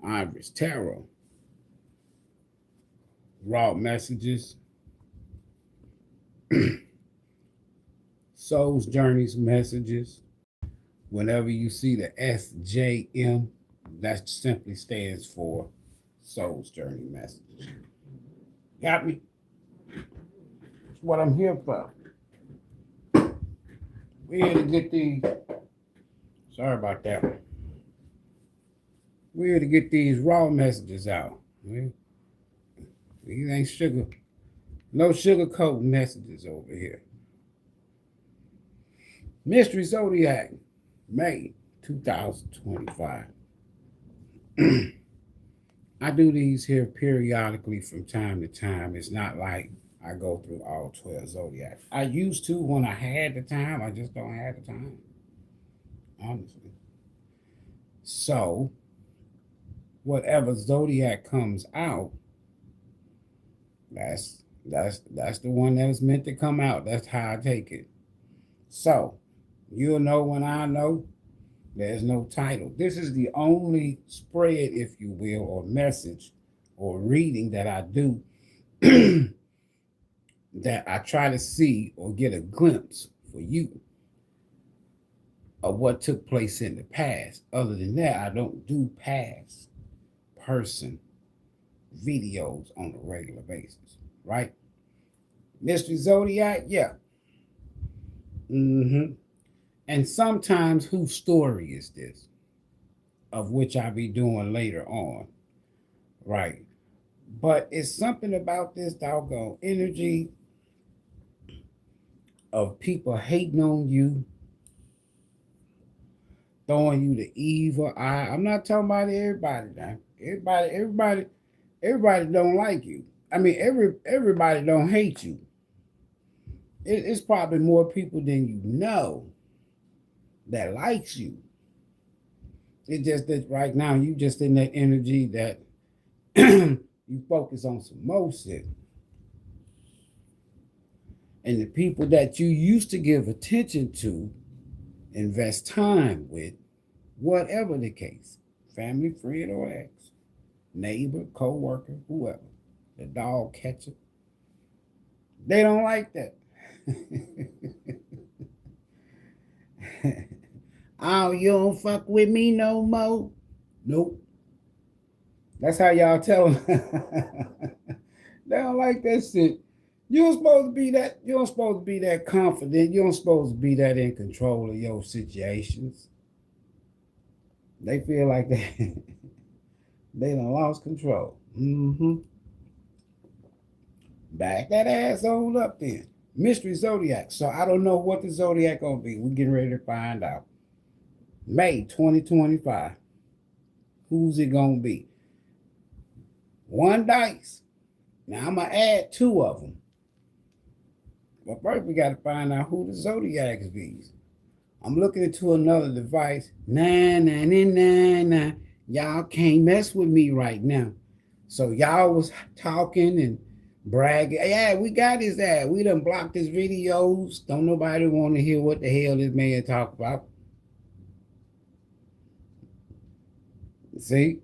Ivorys Tarot. Raw messages. Soul's Journeys messages. Whenever you see the SJM, that simply stands for Soul's Journey messages. Got me? That's what I'm here for. We're here to get these. Sorry about that. We're here to get these raw messages out. These ain't sugar. No sugarcoat messages over here. Mystery Zodiac, May 2025. I do these here periodically from time to time. It's not like I go through all 12 zodiacs. I used to when I had the time. I just don't have the time, honestly. So, whatever zodiac comes out, that's the one that was meant to come out. That's how I take it. So, you'll know when I know. There's no title. This is the only spread, if you will, or message or reading that I do that I try to see or get a glimpse for you of what took place in the past. Other than that, I don't do past person videos on a regular basis, right? Mystery Zodiac, yeah. And sometimes whose story is this? Of which I'll be doing later on, right? But it's something about this doggone energy of people hating on you, throwing you the evil eye. I'm not talking about everybody now. Everybody don't like you. I mean, everybody don't hate you. It's probably more people than you know that likes you. It's just that right now you just in that energy that you focus on some more shit. And the people that you used to give attention to, invest time with, whatever the case, family, friend, or ex, neighbor, co-worker, whoever, the dog catcher, they don't like that. Oh, you don't fuck with me no more? Nope. That's how y'all tell them. They don't like that shit. You don't supposed to be that. You don't supposed to be that confident. You don't supposed to be that in control of your situations. They feel like they done lost control. Back that ass on up then. Mystery Zodiac. So I don't know what the Zodiac gonna be. We're getting ready to find out. May 2025. Who's it gonna be? One dice. Now I'm gonna add two of them. But first we gotta find out who the Zodiac is. I'm looking into another device. Nah. Y'all can't mess with me right now. So y'all was talking and bragging. Yeah, we got his ass. We done blocked his videos. Don't nobody want to hear what the hell this man talk about. See?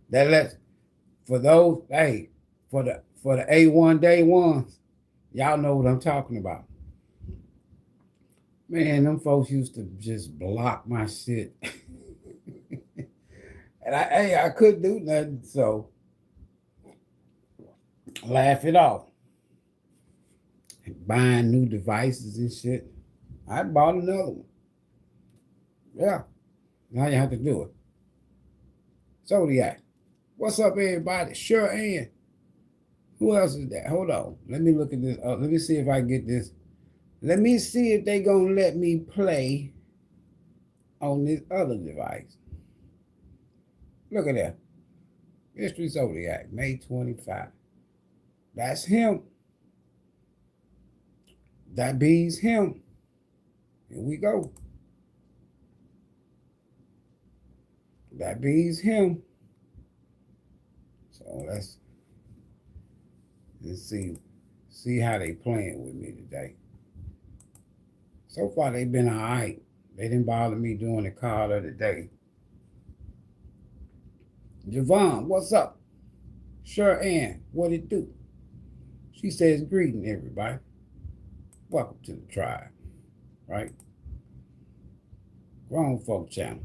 That lets for those, hey, for the A1 day ones, y'all know what I'm talking about. Man, them folks used to just block my shit. And I couldn't do nothing, so laugh it off. Buying new devices and shit. I bought another one. Yeah. Now you have to do it. Zodiac. What's up, everybody? Sure, Ann. Who else is that? Hold on. Let me look at this. Let me see if I get this. Let me see if they gonna let me play on this other device. Look at that. Mystery Zodiac, May 25. That's him. That be's him. Here we go. That be's him. So let's see how they playing with me today. So far they've been all right. They didn't bother me doing the card of the day. Javon, what's up? Sure Ann, what it do? She says, greeting everybody. Welcome to the tribe, right? Grown Folk Channel.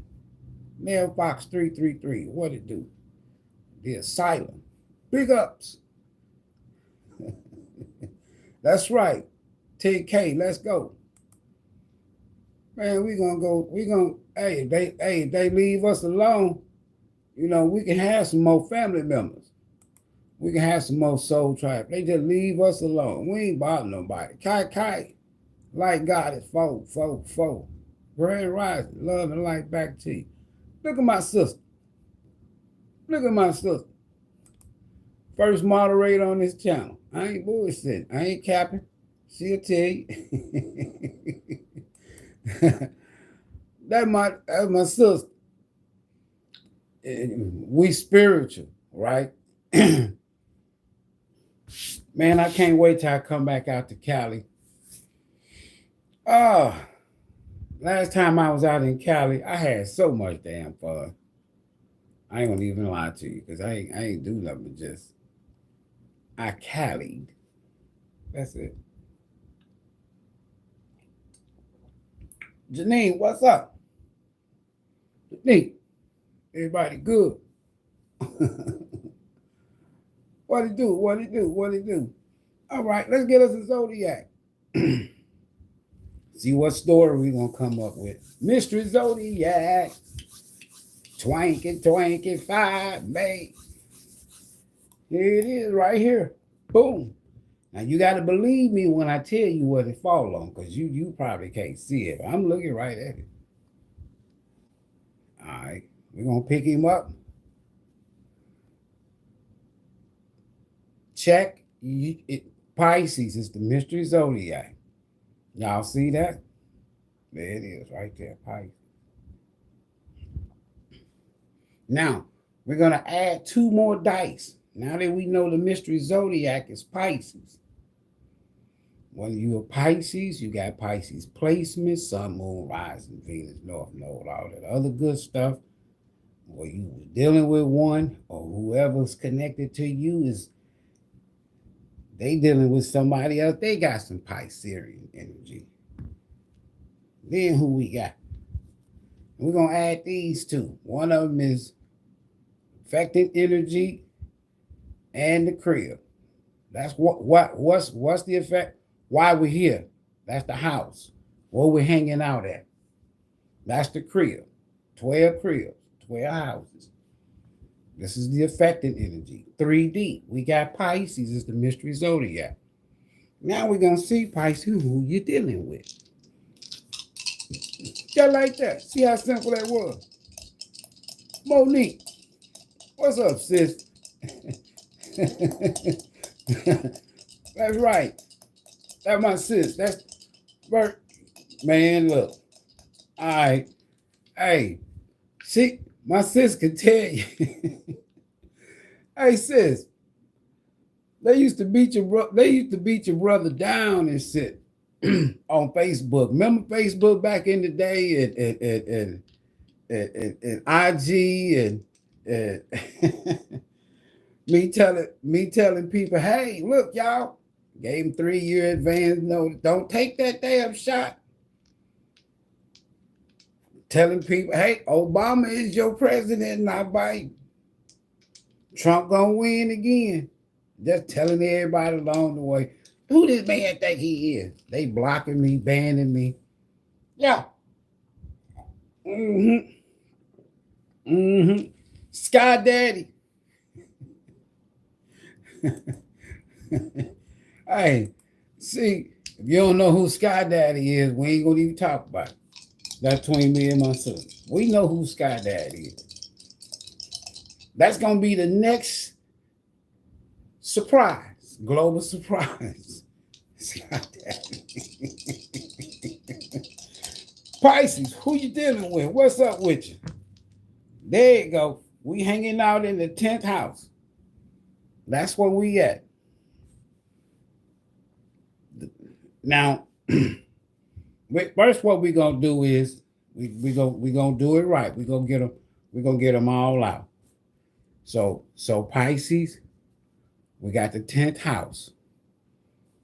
Mailbox 333, what it do? The Asylum. Big ups. That's right. TK, let's go. Man, hey, they leave us alone. You know, we can have some more family members. We can have some more soul tribe. They just leave us alone. We ain't bothering nobody. Kai. Light God is foe. Grand rising, love and light back to you. Look at my sister. First moderator on this channel. I ain't bullshitting. I ain't capping. She'll tell you. That's my sister. We spiritual, right? Man, I can't wait till I come back out to Cali. Last time I was out in Cali, I had so much damn fun. I ain't gonna even lie to you, because I ain't do nothing but just I Cali'd. That's it. Janine, what's up? Janine, everybody good? What it do? All right, let's get us a zodiac. See what story we gonna come up with. Mystery Zodiac. $2025 May. Here it is right here. Boom. Now you got to believe me when I tell you what it fall on, because you probably can't see it. But I'm looking right at it. All right. We're going to pick him up. Check. Pisces is the mystery zodiac. Y'all see that? There it is right there. Pisces. Now, we're going to add 2 more dice. Now that we know the mystery zodiac is Pisces. When you're a Pisces, you got Pisces placement, Sun, Moon, Rising, Venus, North Node, all that other good stuff. Or you were dealing with one, or whoever's connected to you is, they dealing with somebody else. They got some Piscean energy. Then who we got? We're going to add these 2. One of them is affecting energy and the crib. That's what's the effect? Why we're here. That's the house. Where we're hanging out at. That's the crib. 12 cribs, 12 houses. This is the affecting energy. 3D. We got Pisces is the mystery zodiac. Now we're gonna see Pisces who you're dealing with. Just like that. See how simple that was. Monique, what's up, sis? That's right. That's my sis. That's Bert. Man, look. All right. Hey, see, my sis can tell you. Hey, sis. They used to beat your brother down and sit on Facebook. Remember Facebook back in the day and IG and me telling people, hey, look, y'all, gave them 3-year advance notice. Don't take that damn shot. Telling people, hey, Obama is your president, not Biden. Trump gonna win again. Just telling everybody along the way, who this man think he is? They blocking me, banning me. Yeah. Sky Daddy. Hey, see, if you don't know who Sky Daddy is, we ain't gonna even talk about it. That's between me and my son. We know who Sky Daddy is. That's gonna be the next surprise, global surprise. Sky Daddy. Pisces, who you dealing with? What's up with you? There you go. We hanging out in the 10th house. That's where we at. Now, first what we're going to do is We gonna do it right. We gonna get them all out. So Pisces, we got the 10th house.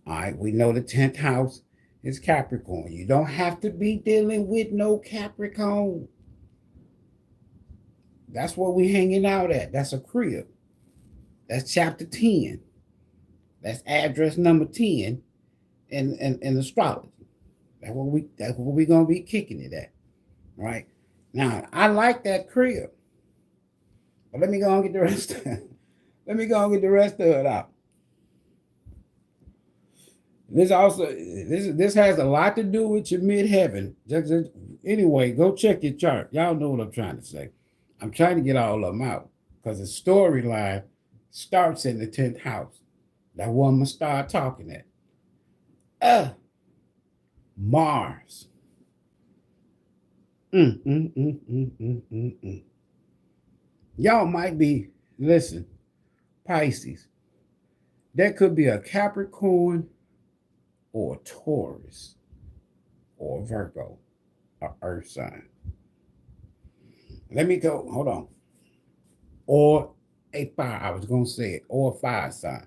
All right, we know the 10th house is Capricorn. You don't have to be dealing with no Capricorn. That's what we hanging out at. That's a crib. That's chapter 10. That's address number 10 in astrology. That's what we gonna be kicking it at. Right? Now, I like that crib. But let me go and get the rest of it. Let me go and get the rest of it out. This has a lot to do with your midheaven. Anyway, go check your chart. Y'all know what I'm trying to say. I'm trying to get all of them out because the storyline starts in the 10th house. That one must start talking at. Mars. Y'all might be, listen, Pisces. There could be a Capricorn or a Taurus or a Virgo, an earth sign. Let me go, hold on. Or a fire, I was going to say it, or a fire sign.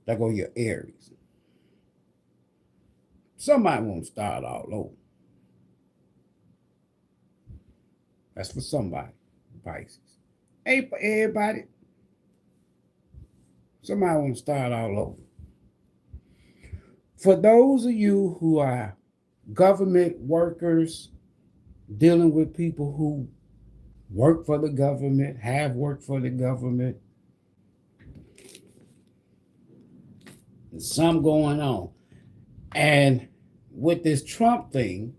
That go your Aries. Somebody won't start all over. That's for somebody, Pisces. Ain't for everybody. Somebody won't start all over. For those of you who are government workers, dealing with people who work for the government, have worked for the government, there's some going on. And with this Trump thing,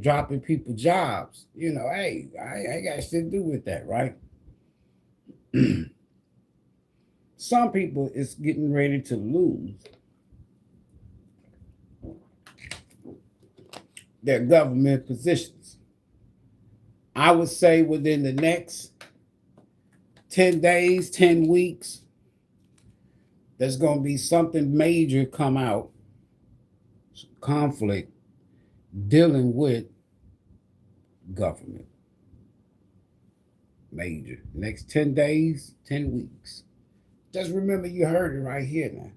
dropping people's jobs, hey, I got shit to do with that, right? Some people is getting ready to lose their government positions. I would say within the next 10 days, 10 weeks, there's going to be something major come out, conflict, dealing with government. Major. Next 10 days, 10 weeks. Just remember you heard it right here now.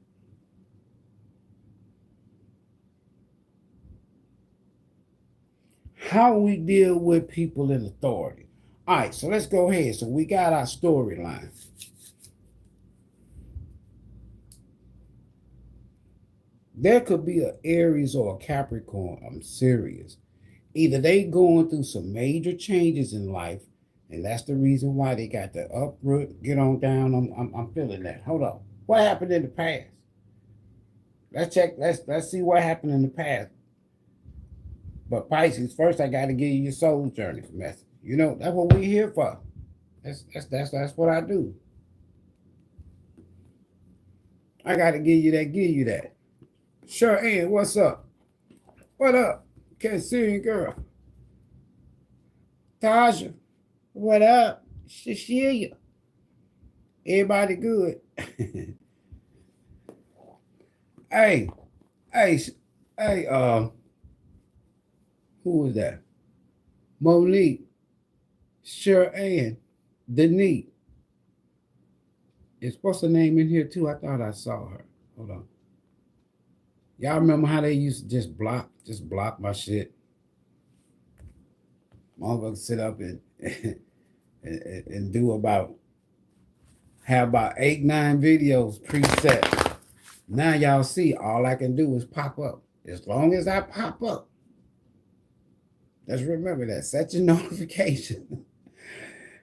How we deal with people in authority. All right, so let's go ahead. So we got our storyline. There could be an Aries or a Capricorn. I'm serious. Either they going through some major changes in life, and that's the reason why they got the uproot, get on down. I'm feeling that. Hold on. What happened in the past? Let's check. Let's see what happened in the past. But Pisces, first I got to give you your soul journey message. That's what we're here for. That's what I do. I got to give you that. Sure, Ann, what's up? What up? Cancerian girl. Tasha, what up? Cecilia. Everybody good? Hey, who was that? Monique, Sure Ann, Denise. Is what's her name in here too? I thought I saw her. Hold on. Y'all remember how they used to just block my shit? Motherfuckers sit up and have about 8-9 videos preset. Now y'all see all I can do is pop up. As long as I pop up. Just remember that. Set your notification.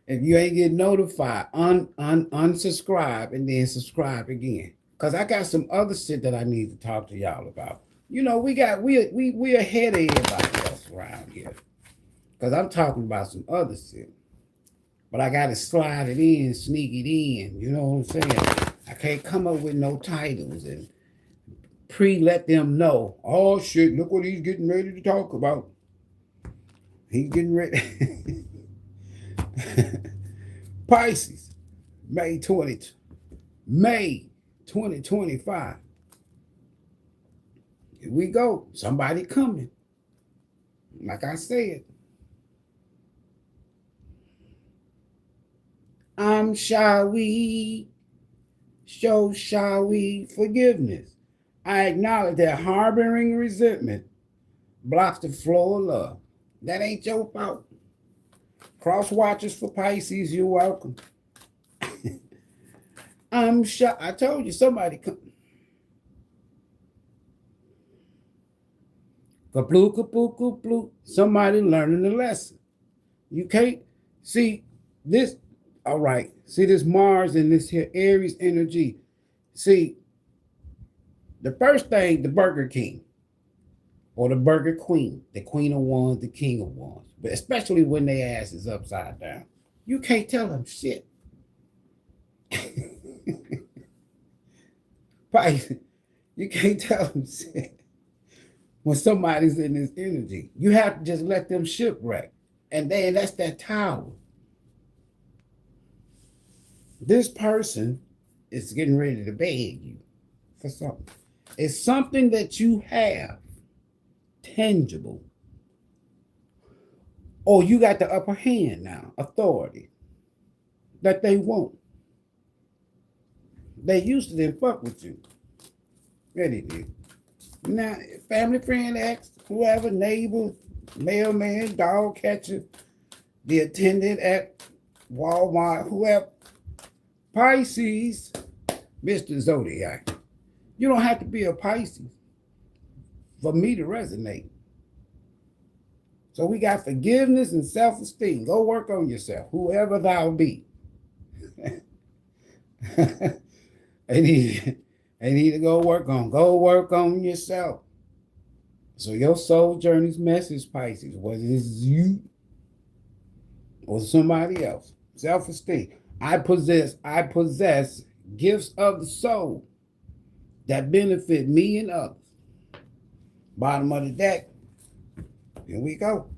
If you ain't getting notified, unsubscribe and then subscribe again. Cause I got some other shit that I need to talk to y'all about. We ahead of everybody else around here. Cause I'm talking about some other shit. But I gotta slide it in, sneak it in. You know what I'm saying? I can't come up with no titles and let them know. Oh shit, look what he's getting ready to talk about. He's getting ready. Pisces, May 2025. Here we go. Somebody coming. like I said, shall we forgiveness. I acknowledge that harboring resentment blocks the flow of love. That ain't your fault. Cross watchers for Pisces, you're welcome. I told you somebody come. Kaploo, kaploo, kaploo. Somebody learning the lesson. You can't see this. All right. See this Mars and this here Aries energy. See, the first thing, the Burger King or the Burger Queen, the Queen of Wands, the King of Wands, but especially when their ass is upside down, you can't tell them shit. You can't tell them shit when somebody's in this energy. You have to just let them shipwreck. And then that's that tower. This person is getting ready to beg you for something. It's something that you have, tangible. Or you got the upper hand now, authority, that they want. They used to then fuck with you. Yeah, they did. Now, family, friend, ex, whoever, neighbor, mailman, dog catcher, the attendant at Walmart, whoever. Pisces, Mr. Zodiac. You don't have to be a Pisces for me to resonate. So we got forgiveness and self-esteem. Go work on yourself, whoever thou be. They need to go work on yourself. So your soul journey's message, Pisces, whether it's you or somebody else, self-esteem. I possess gifts of the soul that benefit me and others. Bottom of the deck. Here we go.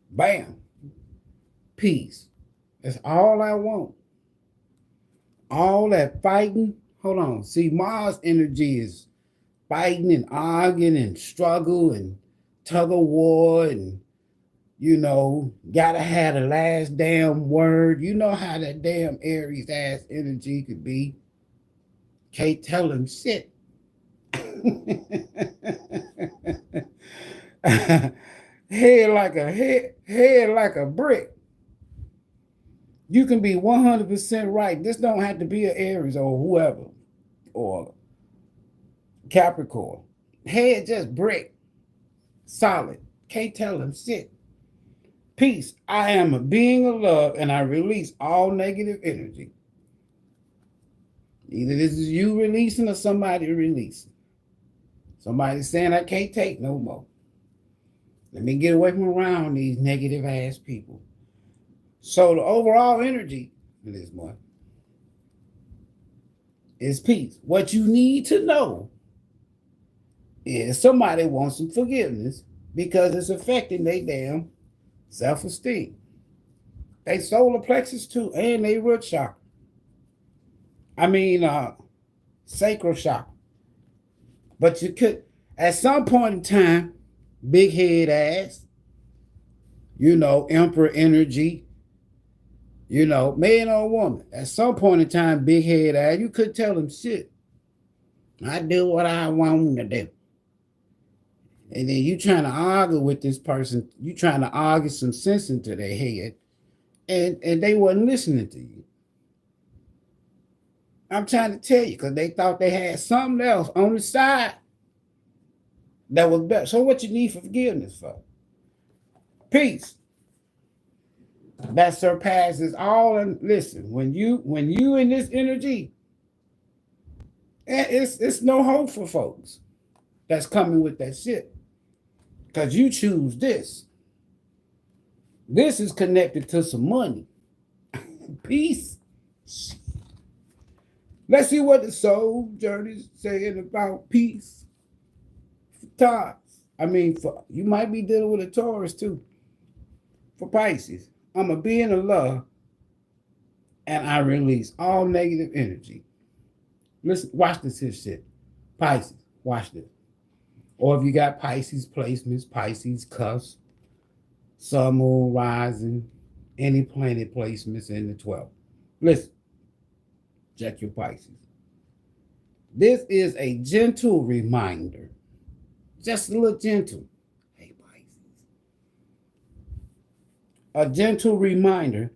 Bam. Peace. That's all I want. All that fighting. Hold on. See, Mars energy is fighting and arguing and struggle and tug of war and, gotta have the last damn word. You know how that damn Aries ass energy could be. Can't tell him shit. head like a brick. You can be 100% right. This don't have to be an Aries or whoever or Capricorn. Head just brick. Solid. Can't tell them shit. Peace. I am a being of love and I release all negative energy. Either this is you releasing or somebody releasing. Somebody's saying I can't take no more. Let me get away from around these negative ass people. So the overall energy for this month is peace. What you need to know is somebody wants some forgiveness because it's affecting their damn self-esteem. They solar plexus too, and they root chakra. Sacral chakra. But you could, at some point in time, big head ass, emperor energy, man or woman. At some point in time, big head ass, you could tell them shit. I do what I want to do. And then you trying to argue with this person, you trying to argue some sense into their head, and they wasn't listening to you. I'm trying to tell you, because they thought they had something else on the side that was better. So what you need forgiveness for? Peace. That surpasses all. And listen, when you in this energy, it's no hope for folks that's coming with that shit. Because you choose this. This is connected to some money. Peace. Let's see what the soul journey is saying about peace. For you might be dealing with a Taurus too. For Pisces, I'm a being of love and I release all negative energy. Listen, watch this here shit. Pisces, watch this. Or if you got Pisces placements, Pisces cuffs, Sun, moon, rising, any planet placements in the 12th. Listen, check your Pisces. This is a gentle reminder, just a little gentle. Hey, Pisces. A gentle reminder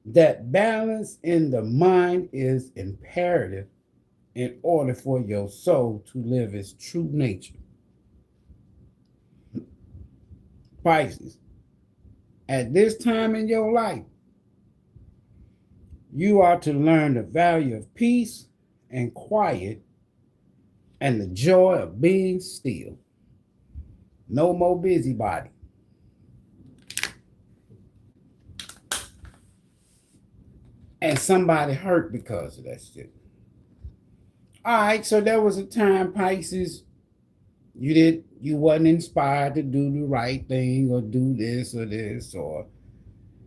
that balance in the mind is imperative in order for your soul to live its true nature. Pisces, at this time in your life, you are to learn the value of peace and quiet and the joy of being still. No more busybody. And somebody hurt because of that shit. All right, so there was a time, Pisces, you wasn't inspired to do the right thing or do this, or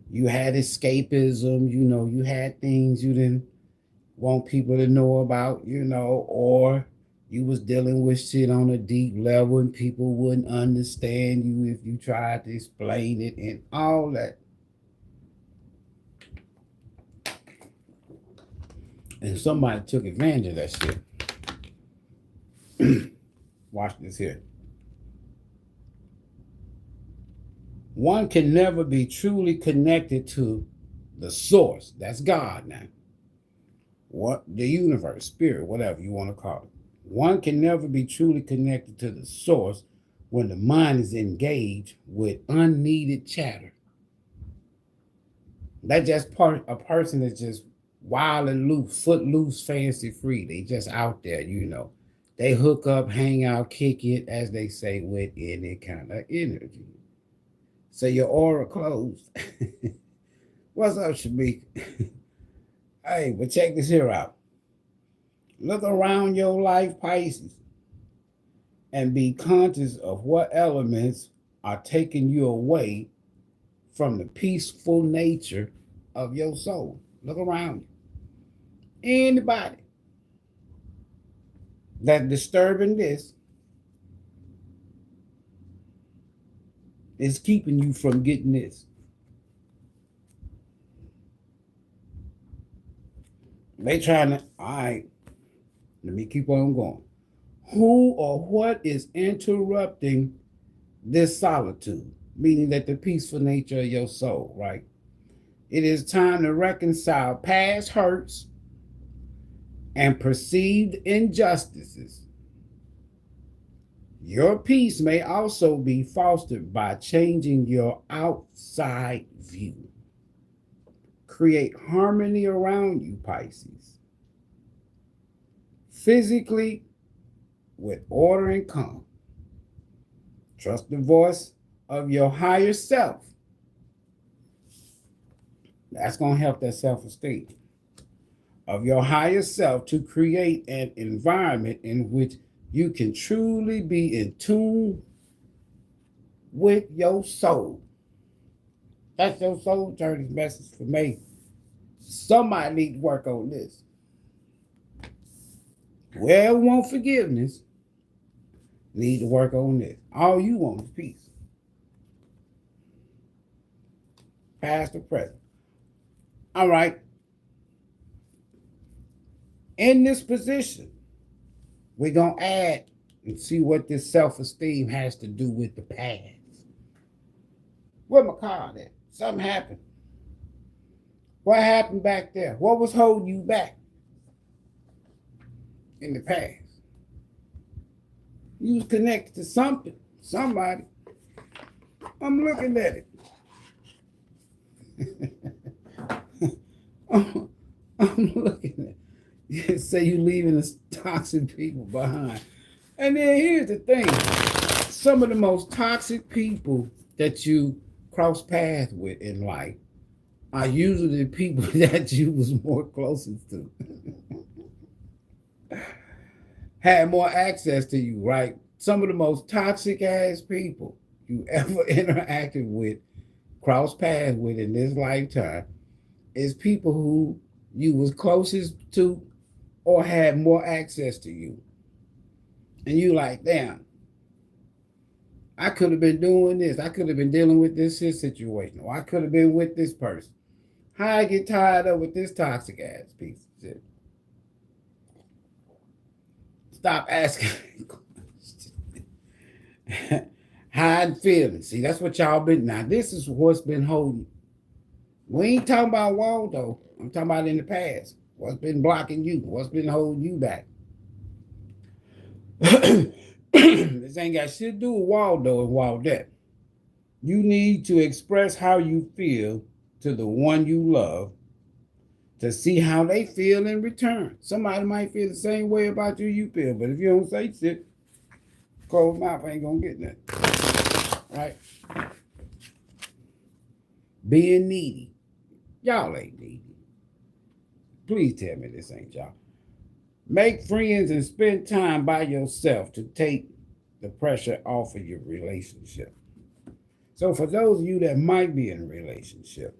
you had escapism, you had things you didn't want people to know about, or you was dealing with shit on a deep level and people wouldn't understand you if you tried to explain it and all that. And somebody took advantage of that shit. Watch this here. One can never be truly connected to the source. That's God now. What the universe, spirit, whatever you want to call it. One can never be truly connected to the source when the mind is engaged with unneeded chatter. That's just a person that's just wild and loose, footloose, fancy free. They just out there, They hook up, hang out, kick it, as they say, with any kind of energy. So your aura closed. What's up, Shamik? Hey, but check this here out. Look around your life, Pisces, and be conscious of what elements are taking you away from the peaceful nature of your soul. Look around you. Anybody that's disturbing this is keeping you from getting this. They trying to, all right, let me keep on going. Who or what is interrupting this solitude? Meaning that the peaceful nature of your soul, right? It is time to reconcile past hurts and perceived injustices. Your peace may also be fostered by changing your outside view. Create harmony around you, Pisces. Physically, with order and calm. Trust the voice of your higher self. That's going to help that self-esteem of your higher self to create an environment in which you can truly be in tune with your soul. That's your soul journey message for me. Somebody need to work on this. Whoever want forgiveness need to work on this. All you want is peace. Past or present. All right. In this position, we're going to add and see what this self-esteem has to do with the past. Where my card at? Something happened. What happened back there? What was holding you back in the past? You was connected to something, somebody. I'm looking at it. I'm looking at it. You say you leaving the toxic people behind. And then here's the thing. Some of the most toxic people that you cross paths with in life are usually the people that you was more closest to. Had more access to you, right? Some of the most toxic ass people you ever interacted with, cross paths with in this lifetime, is people who you was closest to or had more access to you. And you like, damn, I could have been doing this. I could have been dealing with this situation. Or I could have been with this person. How I get tied up with this toxic ass piece of shit. Stop asking. Hide feelings. See, that's what y'all been. Now, this is what's been holding. We ain't talking about Waldo. I'm talking about in the past. What's been blocking you? What's been holding you back? This ain't got shit to do with Waldo and Waldette. You need to express how you feel to the one you love to see how they feel in return. Somebody might feel the same way about you feel, but if you don't say shit, closed mouth ain't gonna get nothing. Right? Being needy. Y'all ain't needy. Please tell me this ain't y'all. Make friends and spend time by yourself to take the pressure off of your relationship. So for those of you that might be in a relationship,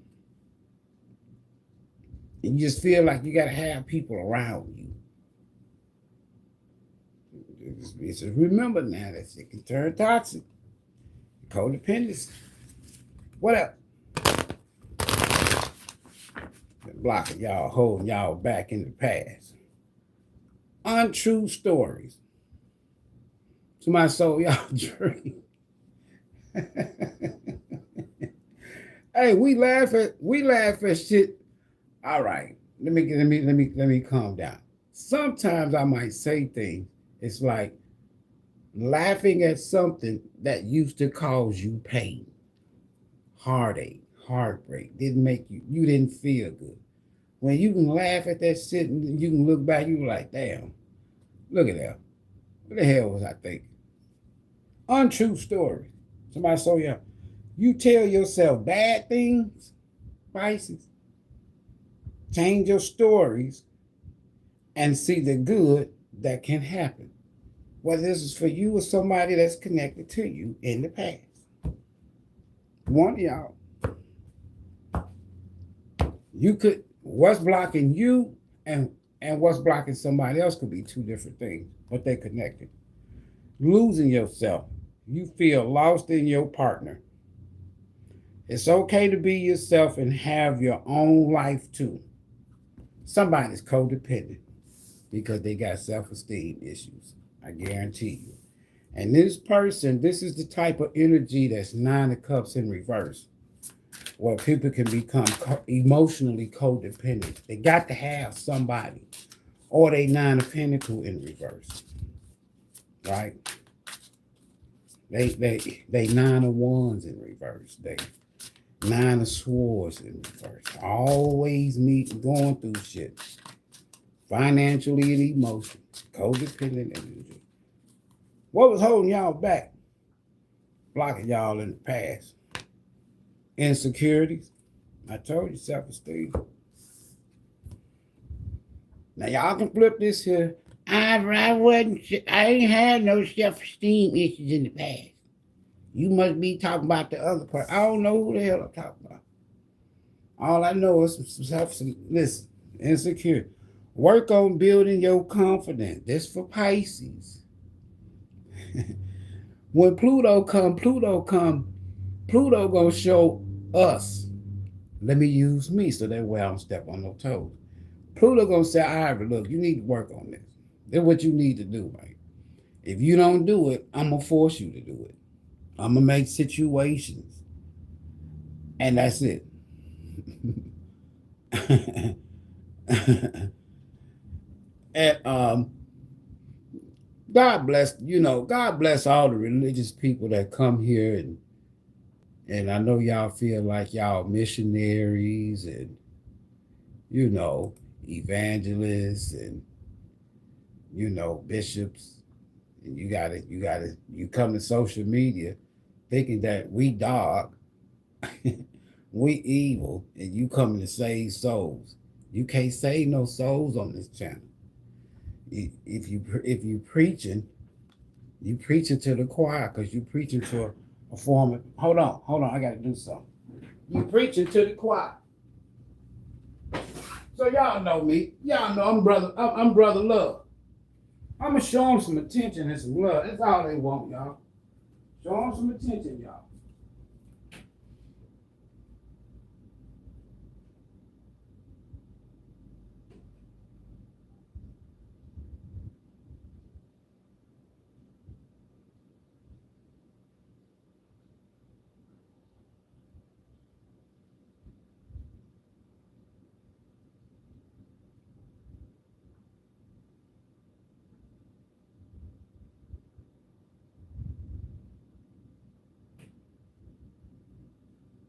and you just feel like you got to have people around you, just remember now that it can turn toxic. Codependency. What up? Blocking y'all, holding y'all back in the past. Untrue stories. Somebody sold y'all dream. Hey, we laugh at shit. All right, let me calm down. Sometimes I might say things. It's like laughing at something that used to cause you pain, heartache, heartbreak. You didn't feel good. When you can laugh at that shit and you can look back, you're like, damn, look at that. What the hell was I thinking? Untrue story. Somebody saw you. You tell yourself bad things, Pisces. Change your stories and see the good that can happen. Whether this is for you or somebody that's connected to you in the past. One of y'all. What's blocking you and what's blocking somebody else could be two different things, but they're connected. Losing yourself. You feel lost in your partner. It's okay to be yourself and have your own life too. Somebody's codependent because they got self-esteem issues. I guarantee you. And this person, this is the type of energy that's 9 of Cups in reverse, where people can become emotionally codependent. They got to have somebody, or they 9 of Pentacles in reverse, right? They 9 of Wands in reverse. They 9 of Swords in reverse. Always going through shit, financially and emotionally, codependent energy. What was holding y'all back? Blocking y'all in the past. Insecurities. I told you, self-esteem. Now y'all can flip this here. I ain't had no self-esteem issues in the past. You must be talking about the other part. I don't know who the hell I'm talking about. All I know is listen, insecure. Work on building your confidence. This for Pisces. When Pluto gonna show us. Let me use me so that way I don't step on no toes. Pluto gonna say, Ivory, look, you need to work on this. That's what you need to do, right? If you don't do it, I'm gonna force you to do it. I'm gonna make situations. And that's it. And God bless all the religious people that come here and I know y'all feel like y'all missionaries and evangelists and bishops, and you come to social media thinking that we dark, we evil, and you coming to save souls. You can't save no souls on this channel. If you preaching, you preaching to the choir because you preaching to a form of, hold on, I gotta do something. You preaching to the choir. So y'all know me. Y'all know I'm brother love. I'm gonna show them some attention and some love. That's all they want, y'all. Show them some attention, y'all.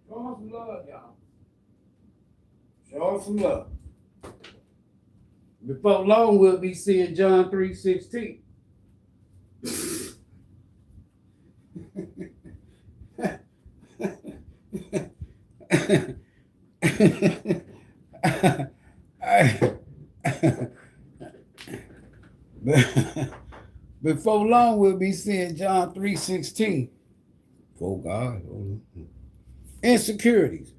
Show them some love, y'all. Show them some love. Before long, we'll be seeing John 3:16. Before long, we'll be seeing John 3:16. Oh God. Insecurities.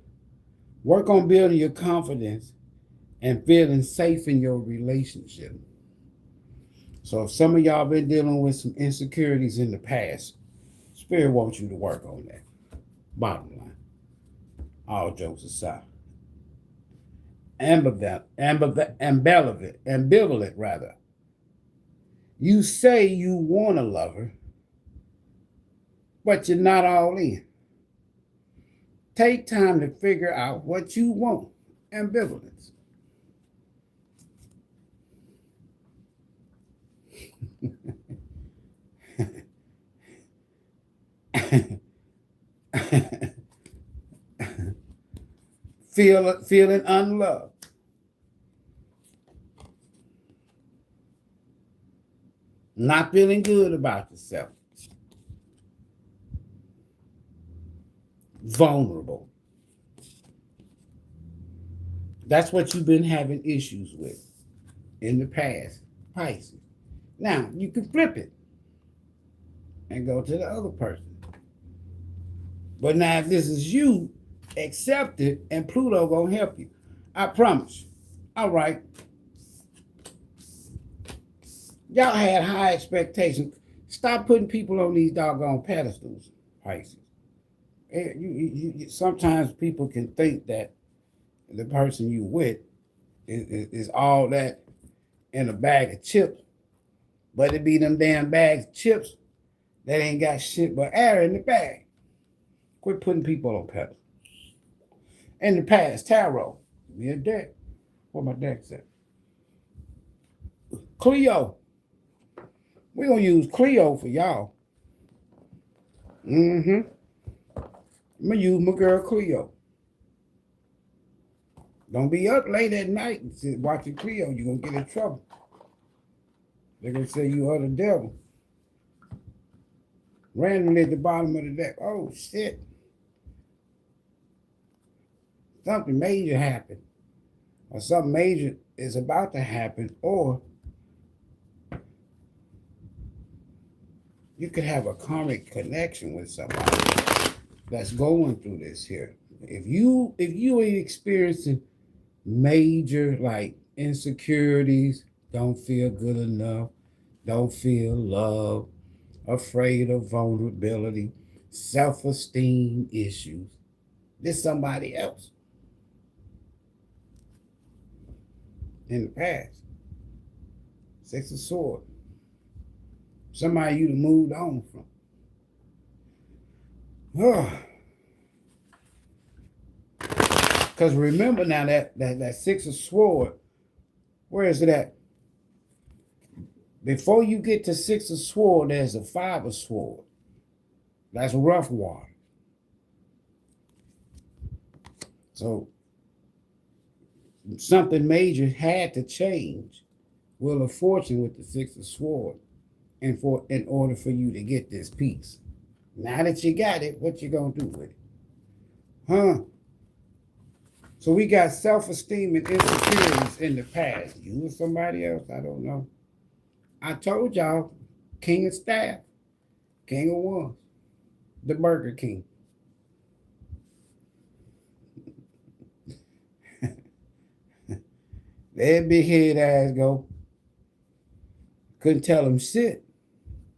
Work on building your confidence and feeling safe in your relationship. So if some of y'all been dealing with some insecurities in the past, Spirit wants you to work on that. Bottom line. All jokes aside. Ambivalent rather. You say you want a lover, but you're not all in. Take time to figure out what you want. Ambivalence. Feeling unloved. Not feeling good about yourself. Vulnerable. That's what you've been having issues with in the past, Pisces. Now, you can flip it and go to the other person. But now, if this is you, accept it, and Pluto gonna help you. I promise. All right. Y'all had high expectations. Stop putting people on these doggone pedestals, Pisces. Sometimes people can think that the person you with is all that in a bag of chips, but it be them damn bags of chips that ain't got shit but air in the bag. Quit putting people on pedestals. In the past, tarot. Give me a deck. Where my deck's at? Cleo. We're going to use Cleo for y'all. I'm going to use my girl Cleo. Don't be up late at night and watching Cleo. You're going to get in trouble. They're going to say you are the devil. Randomly at the bottom of the deck. Oh, shit. Something major happened. Or something major is about to happen. Or you could have a karmic connection with somebody that's going through this here. If you ain't experiencing major like insecurities, don't feel good enough, don't feel love, afraid of vulnerability, self-esteem issues, there's somebody else in the past. Six of Swords. Somebody you'd have moved on from. Because remember now that Six of Swords, where is it at? Before you get to Six of Swords, there's a Five of Swords. That's rough water. So something major had to change. Wheel of Fortune with the Six of Swords. In order for you to get this peace. Now that you got it, what you gonna do with it? So we got self-esteem and insecurities in the past. You or somebody else, I don't know. I told y'all, King of Staff, King of Wands, the Burger King. That big head ass go. Couldn't tell him shit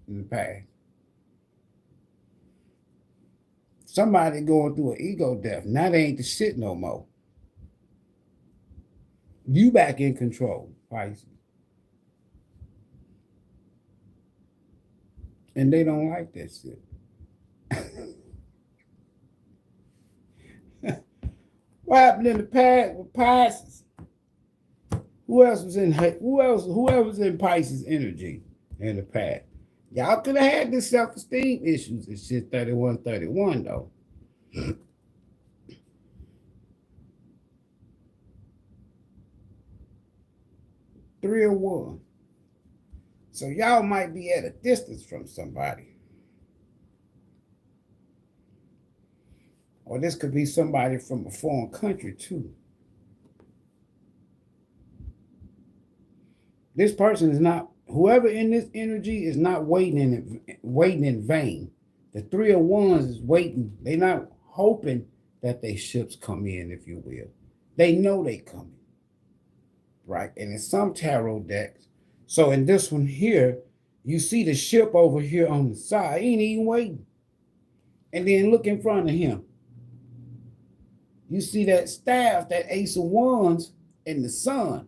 in the past. Somebody going through an ego death. Now they ain't the shit no more. You back in control, Pisces. And they don't like that shit. What happened in the past with Pisces? Who else was in Pisces energy in the past? Y'all could have had this self-esteem issues and shit 31 though. 3 of Wands. So y'all might be at a distance from somebody. Or this could be somebody from a foreign country too. This person is not, whoever in this energy is not waiting in vain. The 3 of Wands is waiting. They're not hoping that they ships come in, if you will. They know they coming. Right? And in some tarot decks, so in this one here, you see the ship over here on the side. He ain't even waiting. And then look in front of him. You see that staff, that Ace of Wands in the sun.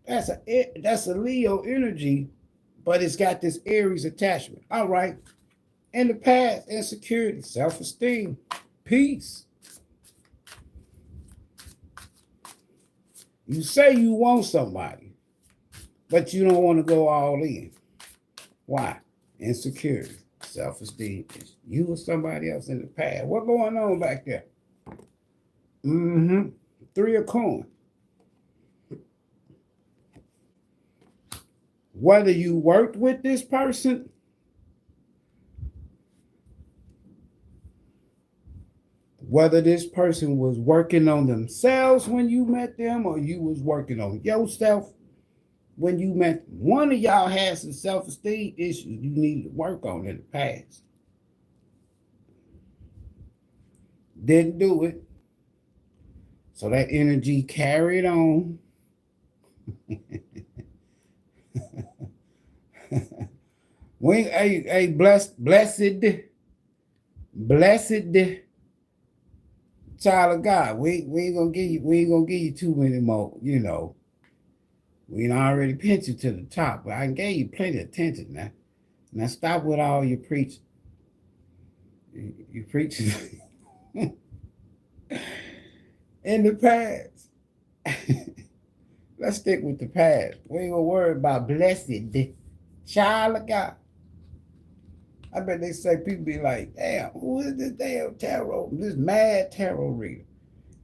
That's a Leo energy, but it's got this Aries attachment. All right. In the past, insecurity, self-esteem, peace. You say you want somebody, but you don't want to go all in. Why? Insecurity, self-esteem. You or somebody else in the past. What's going on back there? 3 of coins. Whether you worked with this person, whether this person was working on themselves when you met them, or you was working on yourself when you met them. One of y'all had some self-esteem issues you needed to work on in the past. Didn't do it. So that energy carried on. Blessed child of God. We ain't gonna give you too many more, you know. We already pinned you to the top, but I gave you plenty of attention now. Now stop with all your preaching. You preaching in the past. Let's stick with the past. We ain't gonna worry about blessed child of God. I bet they say people be like, damn, who is this damn tarot, this mad tarot reader?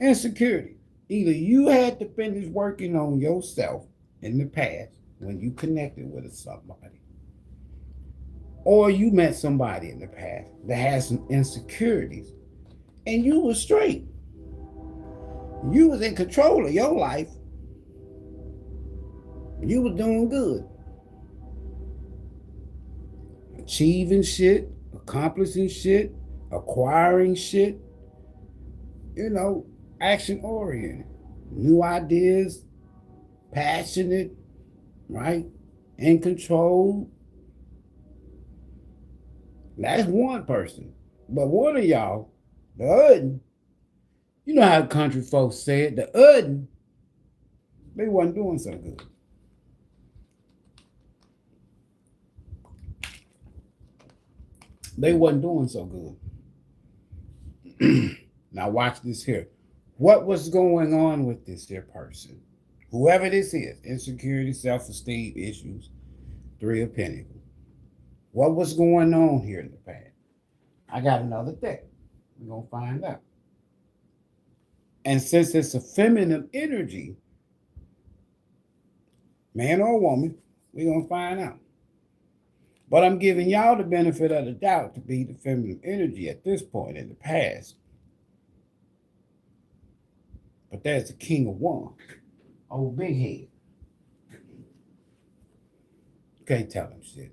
Insecurity. Either you had to finish working on yourself in the past when you connected with somebody, or you met somebody in the past that has some insecurities, and you was straight. You was in control of your life. You was doing good. Achieving shit, accomplishing shit, acquiring shit, you know, action oriented, new ideas, passionate, right? In control. That's one person. But one of y'all, the other, you know how country folks say it, the other, they wasn't doing so good. They wasn't doing so good. Now watch this here. What was going on with this here person? Whoever this is, insecurity, self-esteem issues, 3 of Pentacles. What was going on here in the past? I got another deck. We're going to find out. And since it's a feminine energy, man or woman, we're going to find out. But I'm giving y'all the benefit of the doubt to be the feminine energy at this point in the past. But there's the King of Wands. Old big head. Can't tell him shit.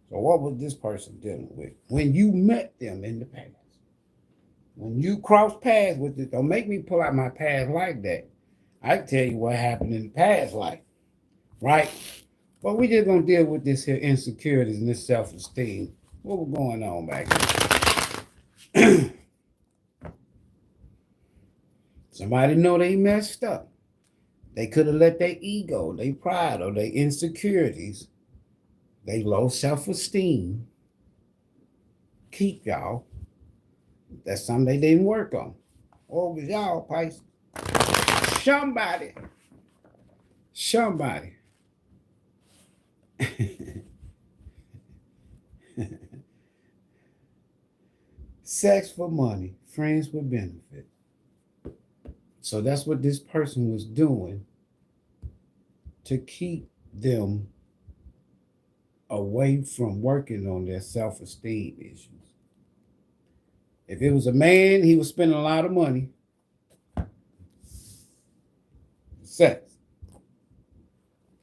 So what was this person dealing with when you met them in the past? When you crossed paths with it, don't make me pull out my past like that. I can tell you what happened in the past life, right? But we just gonna deal with this here insecurities and this self-esteem. What was going on back Somebody know they messed up. They could have let their ego, their pride, or their insecurities, their low self-esteem keep y'all. That's something they didn't work on. Oh, it was y'all, Pisces. Somebody. Sex for money, friends with benefit. So that's what this person was doing to keep them away from working on their self-esteem issues. If it was a man, he was spending a lot of money. Sex.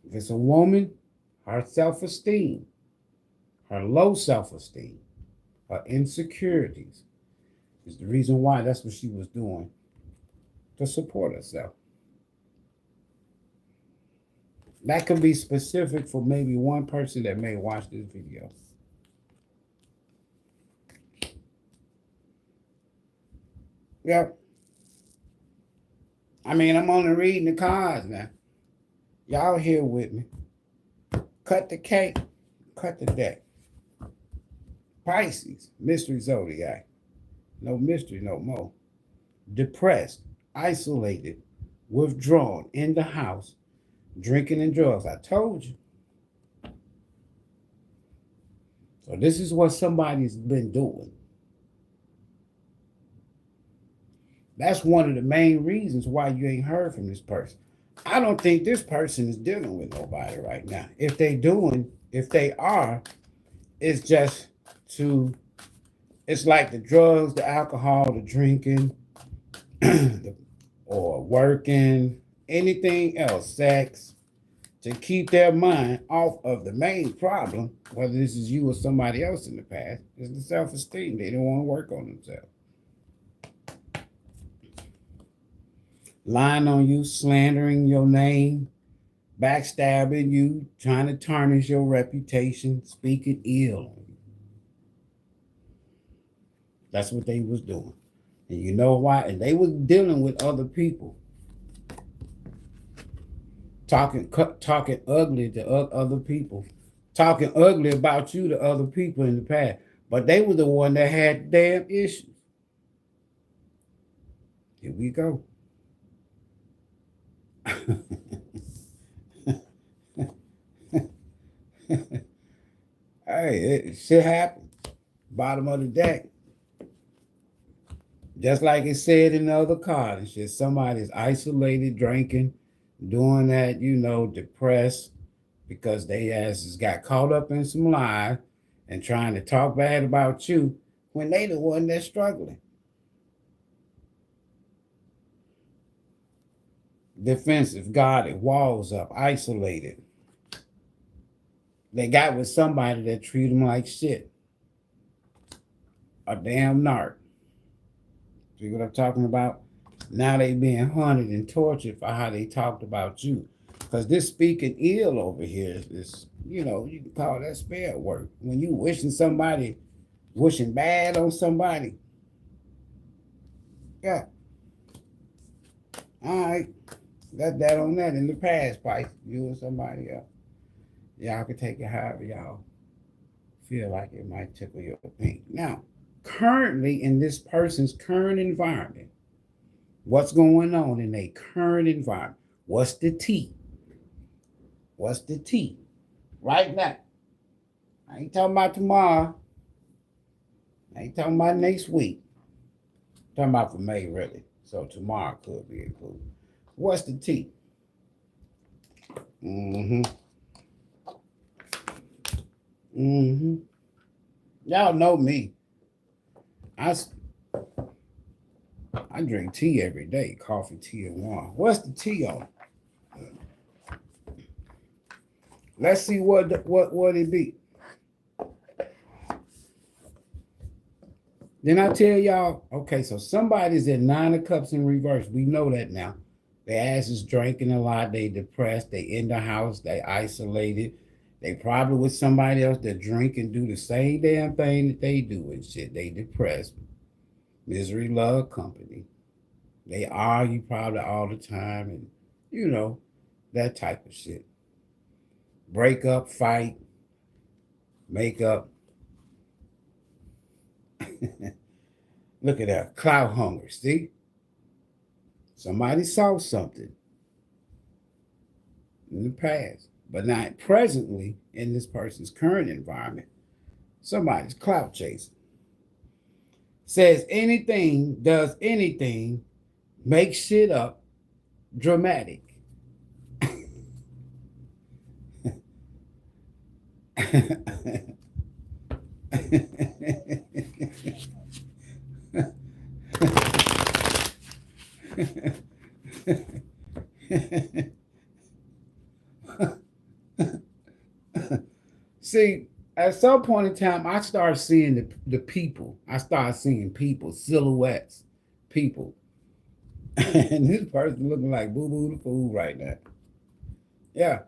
If it's a woman, her self-esteem, her low self-esteem, her insecurities is the reason why that's what she was doing to support herself. That could be specific for maybe one person that may watch this video. Yep. I mean, I'm only reading the cards now. Y'all here with me. Cut the cake, cut the deck. Pisces, mystery zodiac. No mystery no more. Depressed, isolated, withdrawn, in the house, drinking and drugs. I told you. So this is what somebody's been doing. That's one of the main reasons why you ain't heard from this person. I don't think this person is dealing with nobody right now. If they are, it's just it's like the drugs, the alcohol, the drinking, or working, anything else, sex, to keep their mind off of the main problem, whether this is you or somebody else in the past, is the self-esteem. They don't want to work on themselves. Lying on you, slandering your name, backstabbing you, trying to tarnish your reputation, speaking ill on you. That's what they was doing. And you know why? And they was dealing with other people. Talking ugly to other people. Talking ugly about you to other people in the past. But they were the one that had damn issues. Here we go. Hey, shit happens. Bottom of the deck. Just like it said in the other card and shit. Somebody's isolated, drinking, doing that, depressed because they asses got caught up in some lies and trying to talk bad about you when they the one that's struggling. Defensive, guarded, walls up, isolated. They got with somebody that treat them like shit. A damn narc. See what I'm talking about? Now they being hunted and tortured for how they talked about you. Because this speaking ill over here is, you can call that spell work. When you wishing bad on somebody. Yeah. All right. Got that on that in the past, Pisces. You or somebody else. Y'all can take it however y'all feel like it might tickle your pink. Now, currently in this person's current environment, what's going on in their current environment? What's the tea? What's the tea? Right now. I ain't talking about tomorrow. I ain't talking about next week. I'm talking about for May, really. So tomorrow could be included. What's the tea? Y'all know me. I drink tea every day, coffee, tea, and wine. What's the tea on? Let's see what it be. Then I tell y'all, okay, so somebody's at 9 of Cups in reverse. We know that now. Their ass is drinking a lot. They depressed. They in the house. They isolated. They probably with somebody else that drink and do the same damn thing that they do and shit. They depressed. Misery love company. They argue probably all the time and, you know, that type of shit. Break up, fight, make up. Look at that. Clout hunger. See? Somebody saw something in the past, but not presently in this person's current environment. Somebody's clout chasing. Says anything, does anything, makes shit up, dramatic. See, at some point in time, I started seeing the people. I started seeing people, silhouettes, people. And this person looking like Boo Boo the Fool right now. Yeah.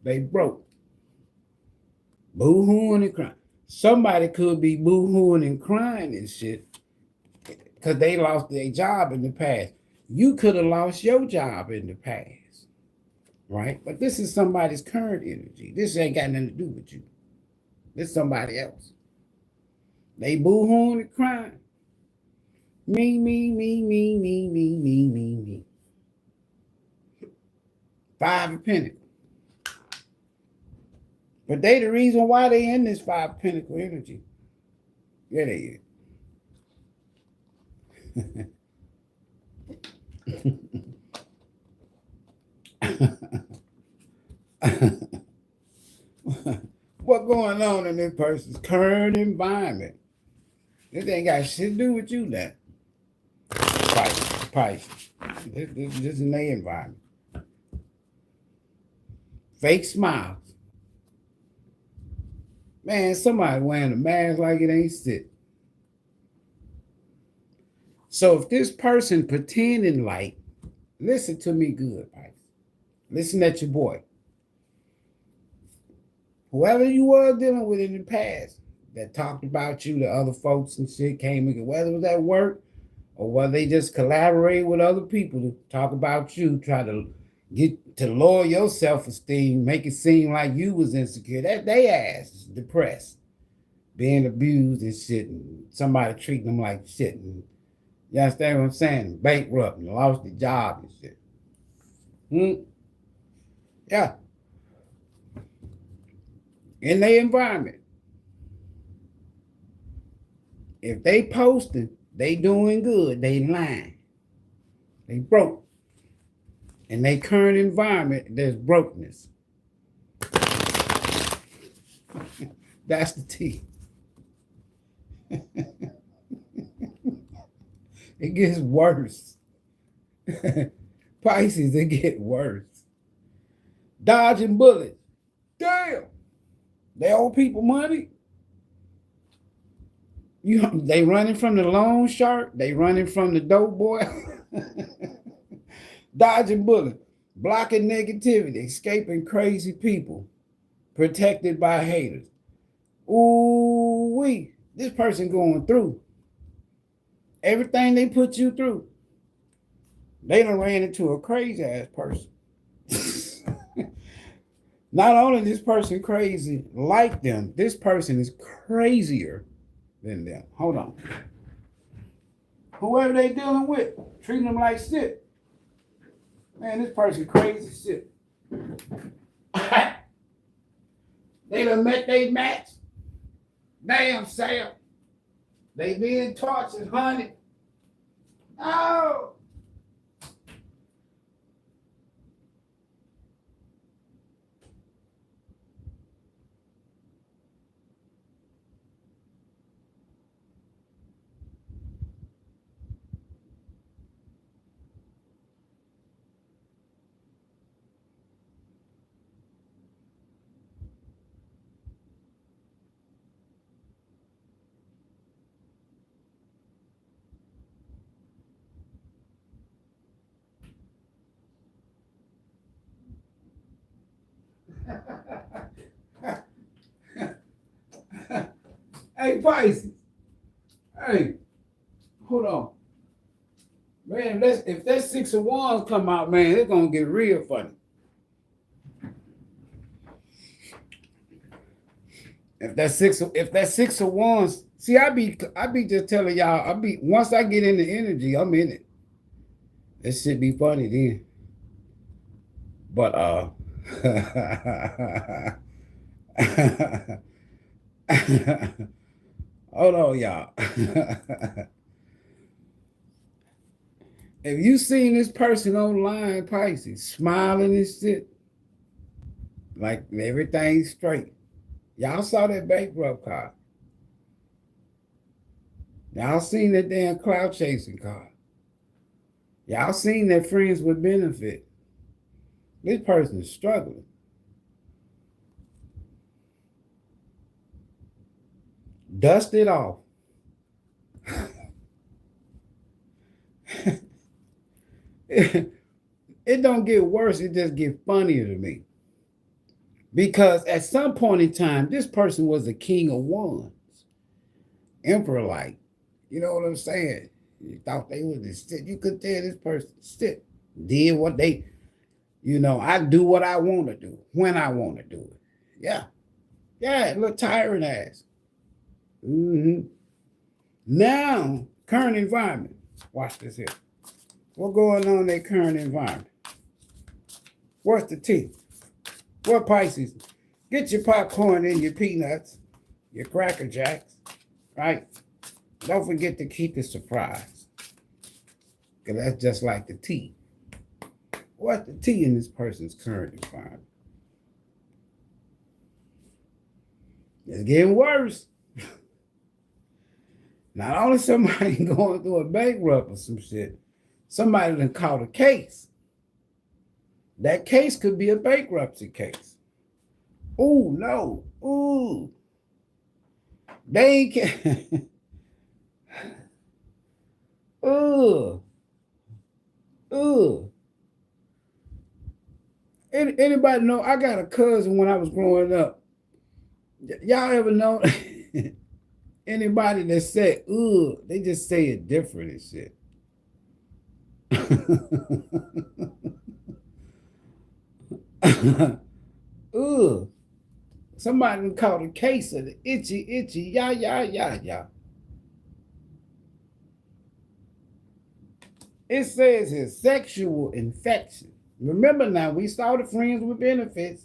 They broke. Boo-hooing and crying. Somebody could be boo-hooing and crying and shit because they lost their job in the past. You could have lost your job in the past, right? But this is somebody's current energy. This ain't got nothing to do with you. This is somebody else. They boo-hooing and crying. Me, me, me, me, me, me, me, me, me. Five of Pentacles. But they the reason why they in this Five of Pentacles energy. Yeah, they is. What going on in this person's current environment? This ain't got shit to do with you now. Pisces. This is in their environment. Fake smiles. Man, somebody wearing a mask like it ain't sick. So if this person pretending like, listen to me good, Pisces. Listen at your boy. Whoever you were dealing with in the past that talked about you to other folks and shit came in, whether it was at work or whether they just collaborate with other people to talk about you, try to get to lower your self-esteem, make it seem like you was insecure. That they ass is depressed, being abused and shit, and somebody treating them like shit. And you understand what I'm saying? Bankrupt and lost their job and shit. Yeah. In their environment. If they posting, they doing good, they lying. They broke. In their current environment, there's brokenness. That's the T. It gets worse. Pisces, it get worse. Dodging bullets. Damn. They owe people money. They running from the loan shark. They running from the dope boy. Dodging bullets. Blocking negativity. Escaping crazy people. Protected by haters. Ooh-wee. This person going through. Everything they put you through. They done ran into a crazy ass person. Not only this person crazy like them, this person is crazier than them. Hold on. Whoever they dealing with, treating them like shit. Man, this person crazy shit. They done met their match. Damn, Sam. They being tortured, honey. Oh. Hey, Pisces. Hey, hold on. Man, if that 6 of Wands come out, man, it's gonna get real funny. If that six of Wands, see, I be just telling y'all, once I get in the energy, I'm in it. This shit be funny then. But hold on, y'all. If you seen this person online, Pisces, smiling and shit, like everything's straight. Y'all saw that bankrupt card. Y'all seen that damn cloud chasing card. Y'all seen that friends with benefit. This person is struggling. Dust it off. It don't get worse, it just gets funnier to me. Because at some point in time, this person was the king of wands. Emperor-like. You know what I'm saying? You thought they was the shit. You could tell this person shit. Did what they, I do what I want to do, when I want to do it. Yeah. Yeah, little tyrant ass. Now, current environment. Watch this here. What's going on in their current environment? What's the tea? What Pisces? Get your popcorn and your peanuts, your Cracker Jacks, right? Don't forget to keep it surprise. Because that's just like the tea. What's the tea in this person's current environment? It's getting worse. Not only somebody going through a bankrupt or some shit, somebody done caught a case. That case could be a bankruptcy case. Ooh, no. Ooh. They can. Ugh. Ugh. Anybody know? I got a cousin when I was growing up. Y'all ever know anybody that said, ugh, they just say it different and shit. Ugh. Somebody caught a case of the itchy, yeah. It says his sexual infection. Remember now, we started friends with benefits.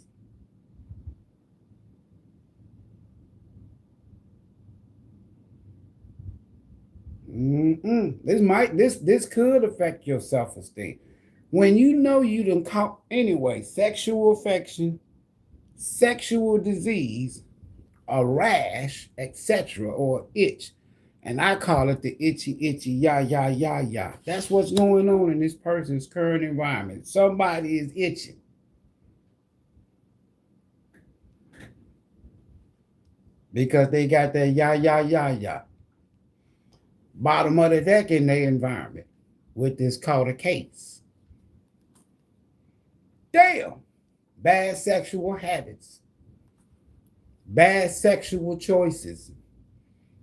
This could affect your self-esteem. When you know you done caught anyway, sexual affection, sexual disease, a rash, etc., or itch. And I call it the itchy, yeah. That's what's going on in this person's current environment. Somebody is itching. Because they got that yeah. Bottom of the deck in their environment with this called a case. Damn. Bad sexual habits. Bad sexual choices.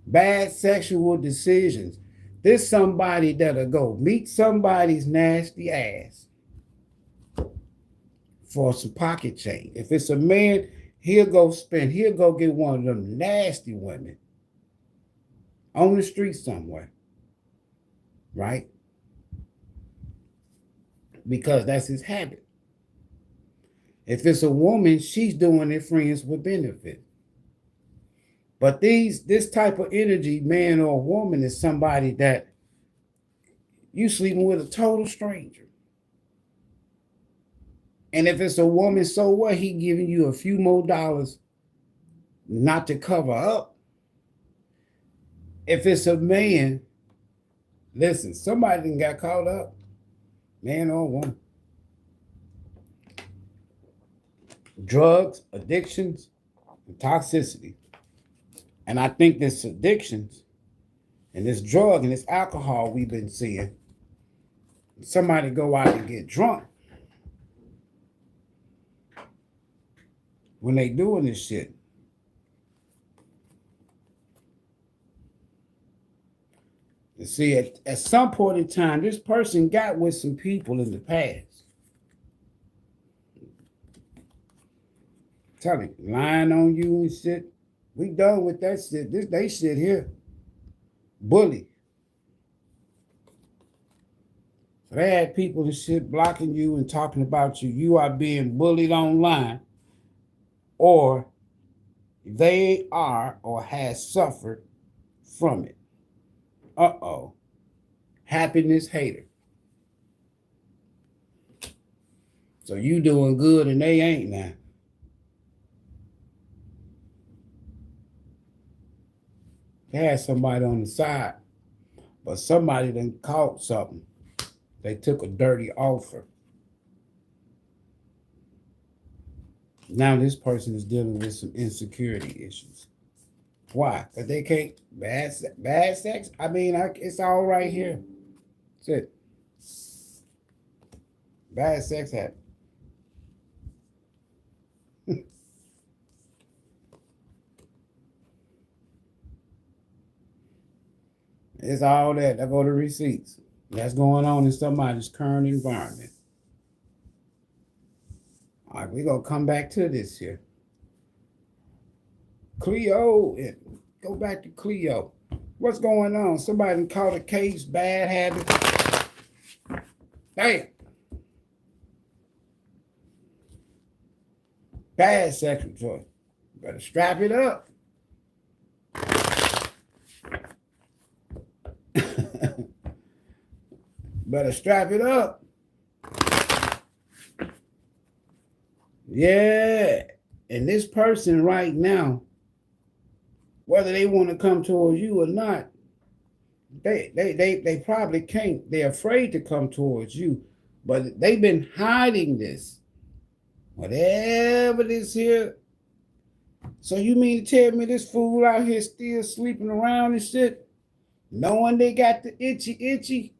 Bad sexual decisions. This somebody that'll go meet somebody's nasty ass for some pocket change. If it's a man, he'll go get one of them nasty women on the street somewhere, right? Because that's his habit. If it's a woman, she's doing it friends with benefit. But this type of energy, man or woman, is somebody that you sleeping with a total stranger. And if it's a woman, so what? He giving you a few more dollars not to cover up. If it's a man, listen, somebody got caught up, man or woman. Drugs, addictions, and toxicity. And I think this addictions and this drug and this alcohol we've been seeing, somebody go out and get drunk when they doing this shit. See, at some point in time, this person got with some people in the past. Tell me, lying on you and shit. We done with that shit. They shit here. Bully. So they had people and shit blocking you and talking about you. You are being bullied online. Or they are or has suffered from it. Uh-oh. Happiness hater. So you doing good and they ain't now. They had somebody on the side, but somebody done caught something. They took a dirty offer. Now this person is dealing with some insecurity issues. Why? Because they can't, bad sex? I mean, it's all right here. That's it. Bad sex happens. It's all that. I go to receipts. That's going on in somebody's current environment. All right, we're going to come back to this here. Cleo, go back to Cleo. What's going on? Somebody caught a case, bad habit. Hey. Bad sexual choice. Better strap it up. Better strap it up. Yeah. And this person right now, whether they want to come towards you or not, they probably can't. They're afraid to come towards you, but they've been hiding this. Whatever this here. So you mean to tell me this fool out here still sleeping around and shit, knowing they got the itchy?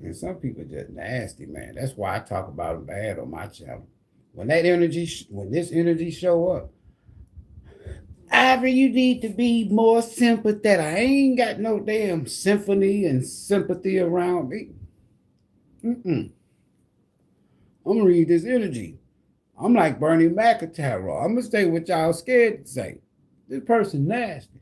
And some people just nasty, man. That's why I talk about them bad on my channel. When this energy show up, Ivory, you need to be more sympathetic. I ain't got no damn symphony and sympathy around me. I'm gonna read this energy. I'm like Bernie McIntyre. I'm gonna say what y'all scared to say. This person nasty.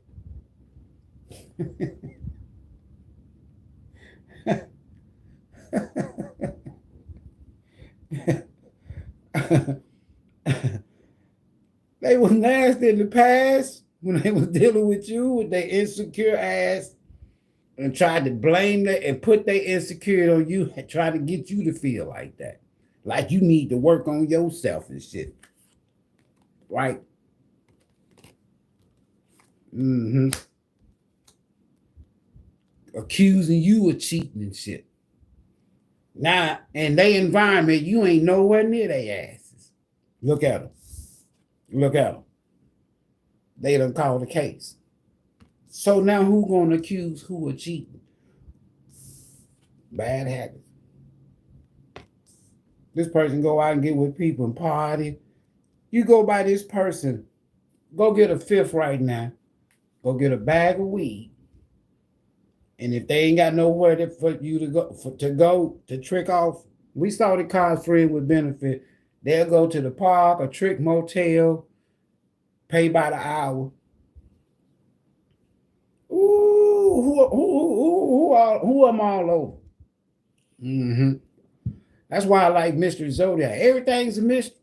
They were nasty in the past when they was dealing with you with their insecure ass and tried to blame that and put their insecurity on you and try to get you to feel like that. Like you need to work on yourself and shit. Right? Accusing you of cheating and shit. Now, in their environment, you ain't nowhere near their asses. Look at them. Look at them. They done called the case. So now who gonna accuse who of cheating? Bad habits. This person go out and get with people and party. You go by this person, go get a fifth right now. Go get a bag of weed. And if they ain't got nowhere for you to go to trick off, we started Cards Friend with Benefit. They'll go to the park, a trick motel, pay by the hour. Ooh, who I'm all over. That's why I like Mystery Zodiac. Everything's a mystery.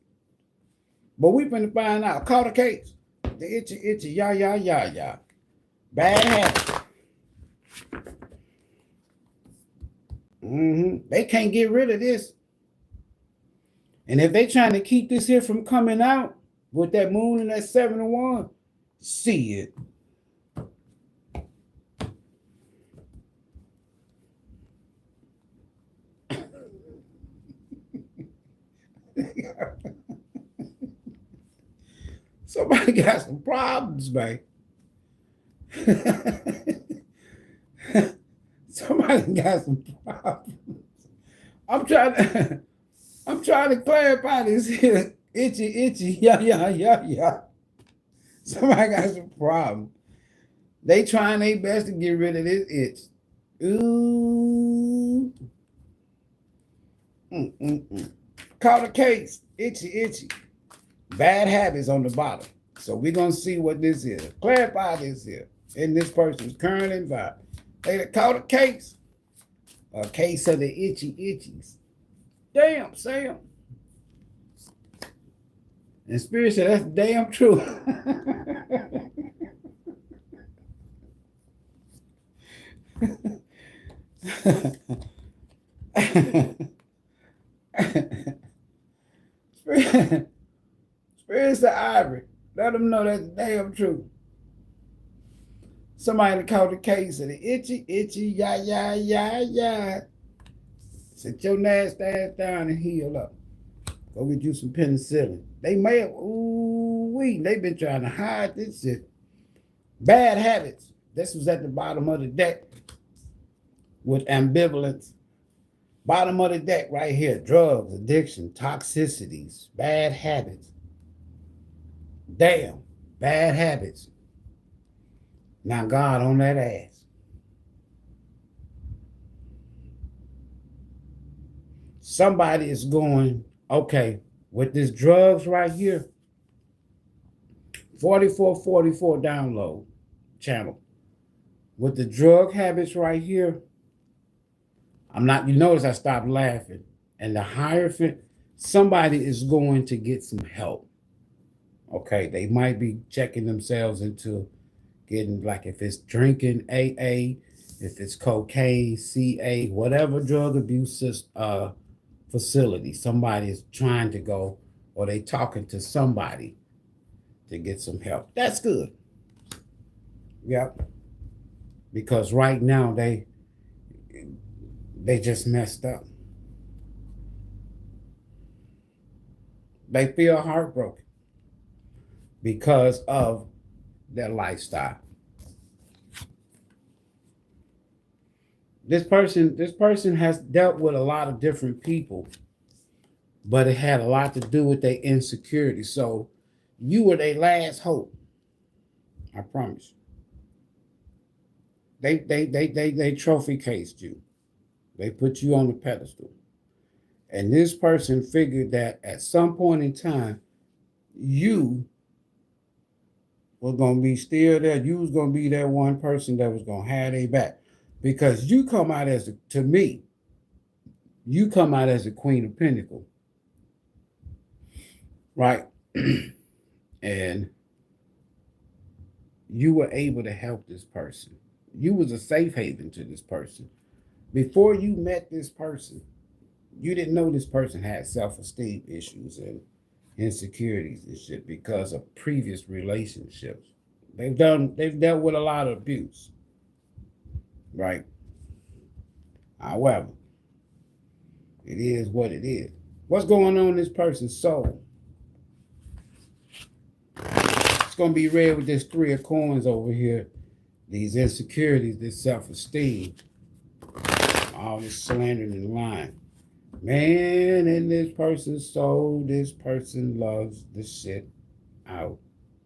But we finna find out. Caught a case. The itchy, yeah. Bad habit. They can't get rid of this. And if they trying to keep this here from coming out with that moon and that 7 of Wands, see it. Somebody got some problems, man. Somebody got some problems. I'm trying to clarify this here. Itchy, yeah. Somebody got some problem. They trying their best to get rid of this itch. Ooh. Caught a case. Itchy, itchy. Bad habits on the bottom. So we're going to see what this is. Clarify this here in this person's current environment. They caught a case. A case of the itchy itchies. Damn, Sam. And Spirit said, that's damn true. Spirit said, Ivory. Let them know that's damn true. Somebody caught the case of the itchy, itchy, yeah. Sit your nasty ass down and heal up. Go get you some penicillin. They may have, they've been trying to hide this shit. Bad habits. This was at the bottom of the deck with ambivalence. Bottom of the deck right here. Drugs, addiction, toxicities, bad habits. Damn, bad habits. Now God on that ass. Somebody is going, okay, with this drugs right here, 4444 download channel. With the drug habits right here, you notice I stopped laughing. And the Hierophant, somebody is going to get some help. Okay, they might be checking themselves into getting, like, if it's drinking, AA, if it's cocaine, CA, whatever drug abuse facility, somebody is trying to go, or they talking to somebody to get some help. That's good. Yep. Because right now they just messed up. They feel heartbroken because of their lifestyle. This person has dealt with a lot of different people, but it had a lot to do with their insecurity. So you were their last hope. I promise. They trophy cased you. They put you on the pedestal. And this person figured that at some point in time, you were going to be still there. You was going to be that one person that was going to have their back. Because you come out to me, you come out as a Queen of Pentacles. Right? And you were able to help this person. You was a safe haven to this person. Before you met this person, you didn't know this person had self-esteem issues and insecurities and shit because of previous relationships. They've dealt with a lot of abuse. Right? However, it is what it is. What's going on in this person's soul? It's going to be read with this 3 of coins over here. These insecurities, this self-esteem, all this slandering and lying. Man, in this person's soul, this person loves the shit out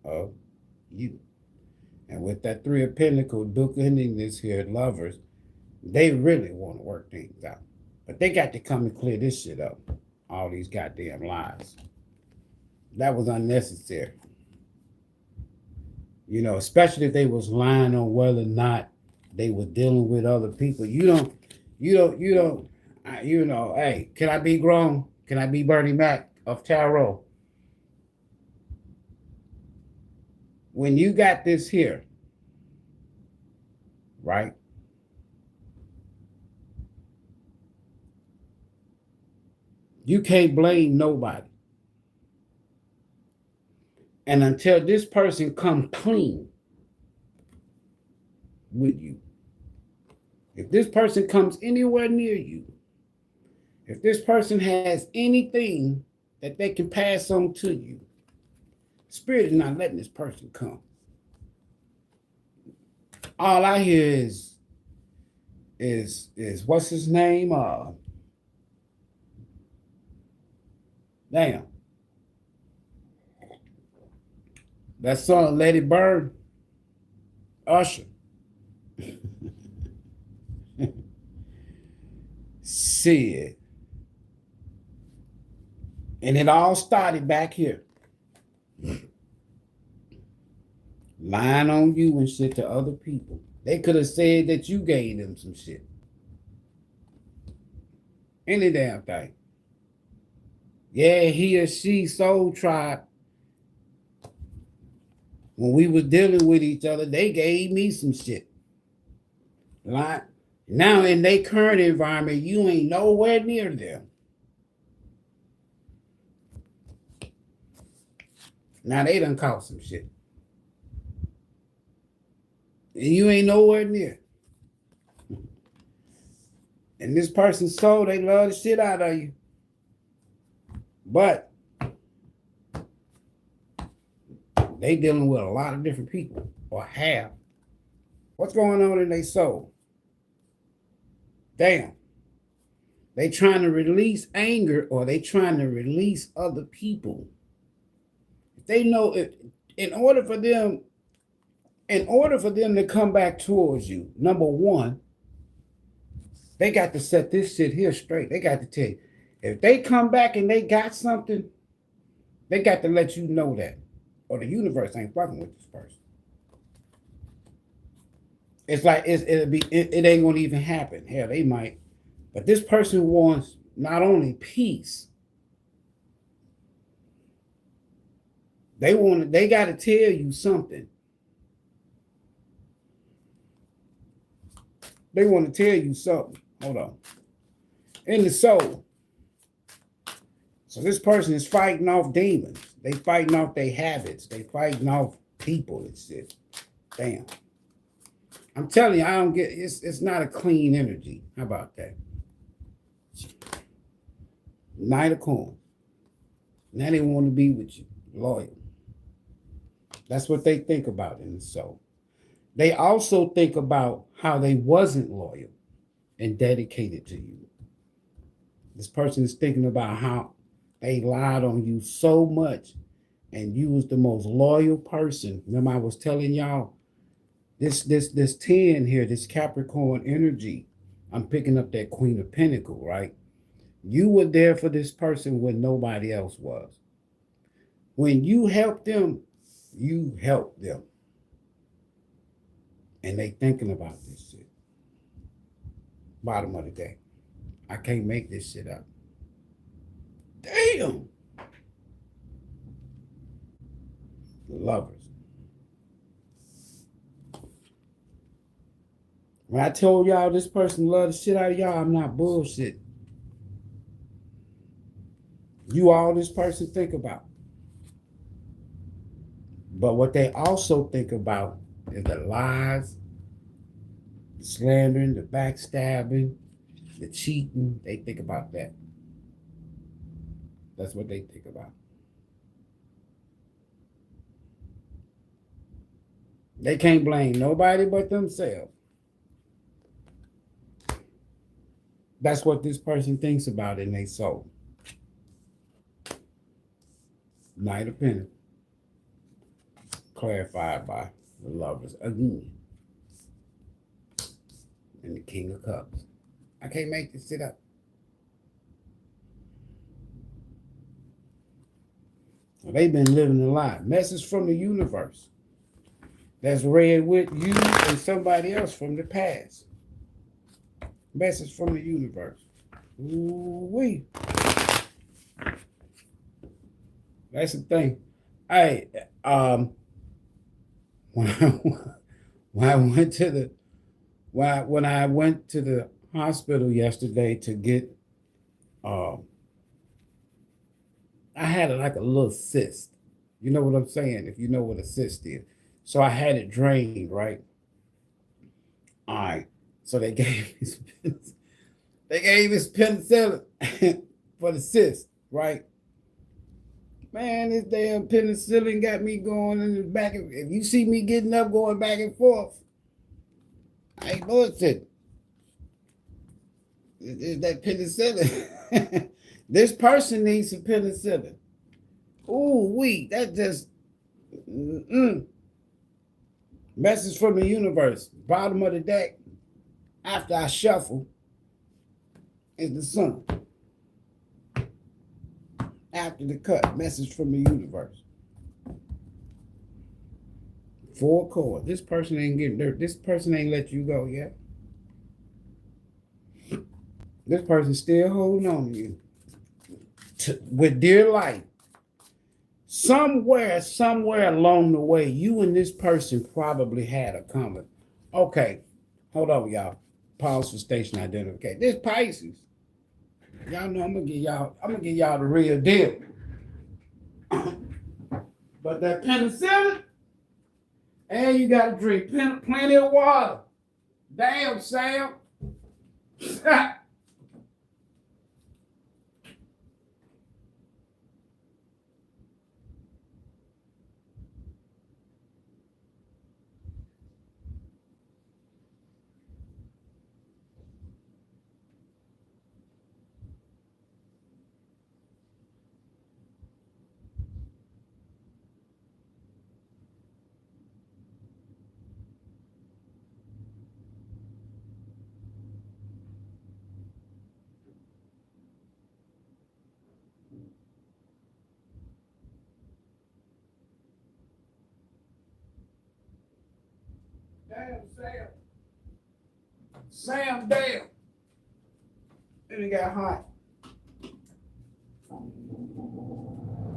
of you. And with that 3 of Pentacles, book ending this here, lovers, they really want to work things out. But they got to come and clear this shit up. All these goddamn lies. That was unnecessary. You know, especially if they was lying on whether or not they were dealing with other people. You know, hey, can I be grown? Can I be Bernie Mac of Tarot? When you got this here, right? You can't blame nobody. And until this person come clean with you, if this person comes anywhere near you, if this person has anything that they can pass on to you, Spirit is not letting this person come. All I hear is what's his name? Damn. That song, Let It Burn. Usher said, and it all started back here. Lying on you and shit to other people. They could have said that you gave them some shit. Any damn thing. Yeah, he or she Soul Tribe. When we was dealing with each other, they gave me some shit. Like, now in their current environment, you ain't nowhere near them. Now they done caught some shit. And you ain't nowhere near. And this person's soul, they love the shit out of you. But they dealing with a lot of different people, or have. What's going on in their soul? Damn. They trying to release anger, or they trying to release other people. If they know it, in order for them to come back towards you, number one, they got to set this shit here straight. They got to tell you, if they come back and they got something, they got to let you know that. Or the universe ain't fucking with this person. It's like it ain't gonna even happen. Hell, they might. But this person wants not only peace, they gotta tell you something. They want to tell you something. Hold on. In the soul. So this person is fighting off demons. They fighting off their habits. They fighting off people and shit. Damn. I'm telling you, I don't get it's not a clean energy. How about that? Knight of Coins. Now they want to be with you. Loyal. That's what they think about in the soul. They also think about how they wasn't loyal and dedicated to you. This person is thinking about how they lied on you so much, and you was the most loyal person. Remember, I was telling y'all, this 10 here, this Capricorn energy, I'm picking up that Queen of Pentacles, right? You were there for this person when nobody else was. When you helped them, you helped them. And they thinking about this shit. Bottom of the day. I can't make this shit up. Damn. Lovers. When I told y'all this person loved the shit out of y'all, I'm not bullshit. You all this person think about. But what they also think about is the lies, the slandering, the backstabbing, the cheating. They think about that. That's what they think about. They can't blame nobody but themselves. That's what this person thinks about in their soul. Knight of Pentacles. Clarified by the Lovers again. And the King of Cups. I can't make this shit up. Well, they've been living a lie. Message from the universe. That's read with you and somebody else from the past. Message from the universe. Ooh-wee. That's the thing. When I went to the hospital yesterday to get I had like a little cyst. You know what I'm saying? If you know what a cyst is. So I had it drained, right? All right. So they gave me penicillin for the cyst, right? Man, this damn penicillin got me going in the back. If you see me getting up, going back and forth, I ain't bullshit. It's that penicillin. This person needs some penicillin. Ooh, that just, Message from the universe. Bottom of the deck, after I shuffle, is the sun. After the cut, message from the universe. 4 chords. This person ain't getting dirt. This person ain't let you go yet. This person's still holding on to you. With dear life. Somewhere along the way, you and this person probably had a comment. Okay, hold on, y'all. Pause for station identification. This Pisces. Y'all know I'm gonna give y'all the real deal. But that penicillin, and you gotta drink plenty of water. Damn, Sam. Damn, Sam. Sam, damn. And it got hot.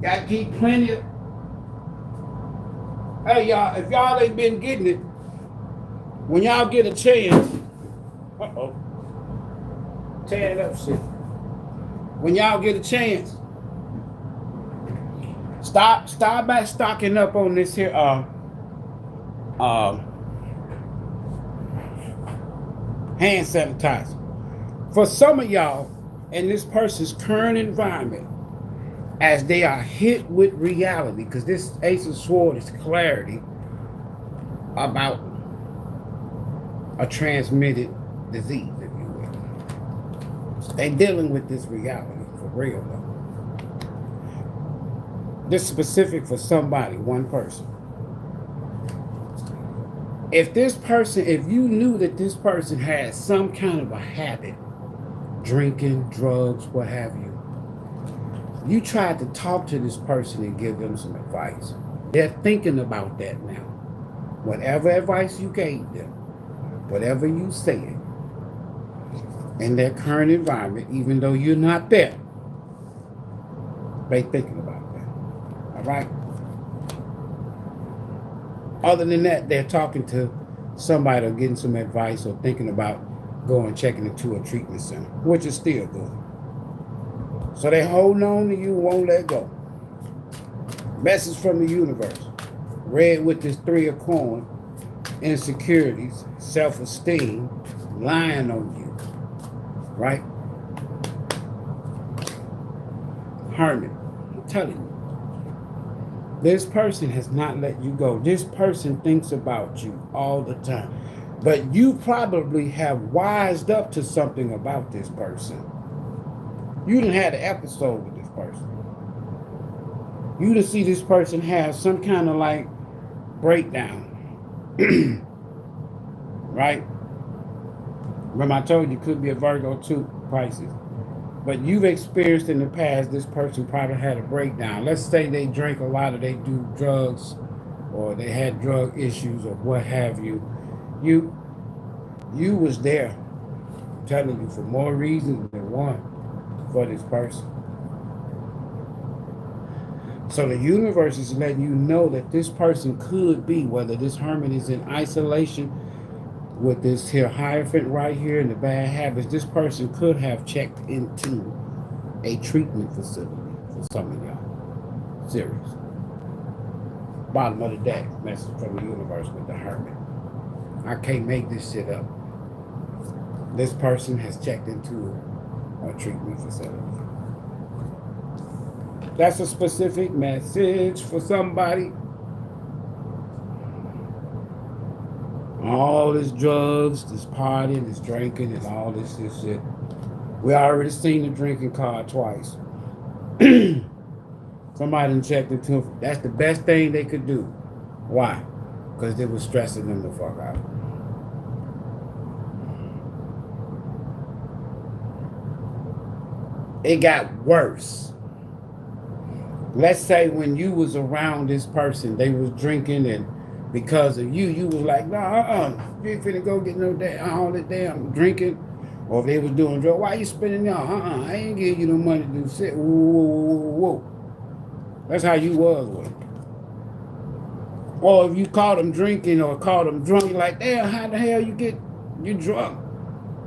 Got to keep plenty of... Hey, y'all, if y'all ain't been getting it, when y'all get a chance... Uh-oh. Tear it up, shit. When y'all get a chance, start back stocking up on this here, hand sanitizer. For some of y'all in this person's current environment, as they are hit with reality, because this Ace of Swords is clarity about a transmitted disease, if you will. They're dealing with this reality for real, though. This is specific for somebody, one person. If you knew that this person had some kind of a habit, drinking, drugs, what have you, you tried to talk to this person and give them some advice. They're thinking about that now. Whatever advice you gave them, whatever you said, in their current environment, even though you're not there, they thinking about that. All right? Other than that, they're talking to somebody or getting some advice or thinking about going checking into a treatment center, which is still good. So they holding on to you, won't let go. Message from the universe. Red with this 3 of coin. Insecurities, self-esteem, lying on you. Right? Hermit. I'm telling you. This person has not let you go. This person thinks about you all the time. But you probably have wised up to something about this person. You done had an episode with this person. You done see this person have some kind of like breakdown. Right? Remember I told you it could be a Virgo too, Pisces. But you've experienced in the past, this person probably had a breakdown. Let's say they drank a lot or they do drugs or they had drug issues or what have you. You was there, I'm telling you, for more reasons than one for this person. So the universe is letting you know that this person could be, whether this hermit is in isolation with this here Hierophant right here and the bad habits, this person could have checked into a treatment facility for some of y'all. Serious. Bottom of the deck, message from the universe with the hermit. I can't make this shit up. This person has checked into a treatment facility. That's a specific message for somebody. All this drugs, this partying, this drinking, and all this shit. We already seen the drinking card twice. Somebody checked into it. That's the best thing they could do. Why? because it was stressing them the fuck out. It got worse. Let's say when you was around this person, they was drinking, and because of you, you was like, no, you ain't finna go get no all that damn drinking. Or if they was doing drugs, why you spending y'all? I ain't giving you no money to do shit. Whoa. That's how you was with it. Or if you caught them drinking or caught them drunk, you're like, damn, how the hell you drunk?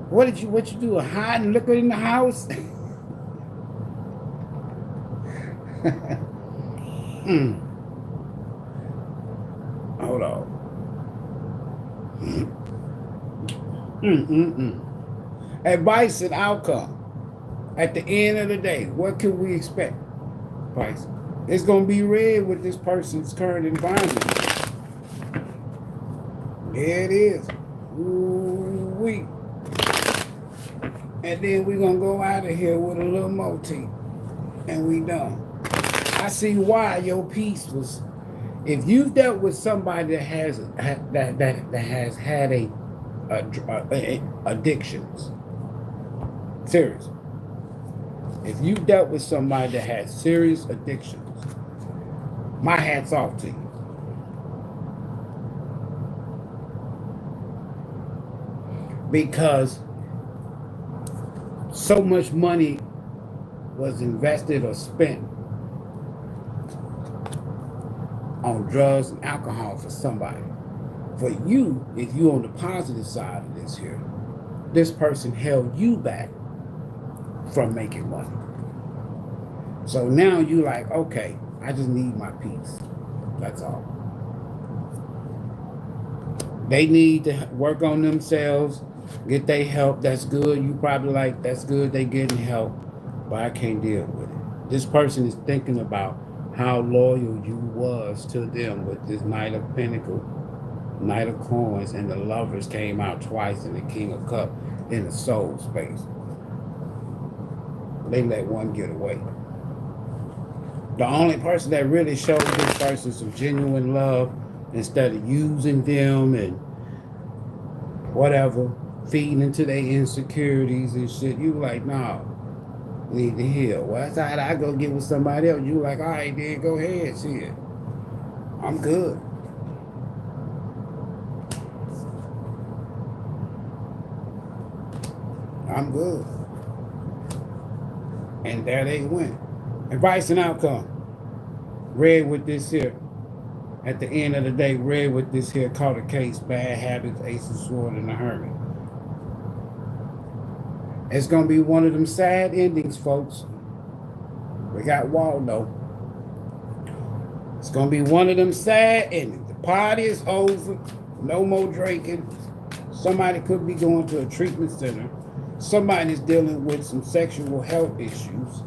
What you do? Hide and liquor in the house? Hold on. Advice and outcome. At the end of the day, what can we expect? Advice. It's going to be red with this person's current environment. There it is. Ooh-wee. And then we're going to go out of here with a little more tea. And we done. I see why your piece was. If you've dealt with somebody that has had addictions, serious. If you dealt with somebody that has serious addictions, my hat's off to you. Because so much money was invested or spent on drugs and alcohol for somebody. For you, if you're on the positive side of this here, this person held you back from making money. So now you like, okay, I just need my peace. That's all. They need to work on themselves, get their help. That's good. You probably like, that's good, they getting help, but I can't deal with it. This person is thinking about how loyal you was to them with this Knight of Pentacles, Knight of Coins, and the Lovers came out twice, and the King of Cups in the soul space. They let one get away. The only person that really showed this person some genuine love, instead of using them and whatever, feeding into their insecurities and shit, you like, no, need to heal. Well, that's how I go get with somebody else. You like, all right, then go ahead, shit. I'm good. I'm good. And there they went. Advice and outcome. Red with this here. At the end of the day, red with this here, caught a case, bad habits, Ace of Swords, and the Hermit. It's going to be one of them sad endings, folks. We got Waldo. It's going to be one of them sad endings. The party is over. No more drinking. Somebody could be going to a treatment center. Somebody's dealing with some sexual health issues.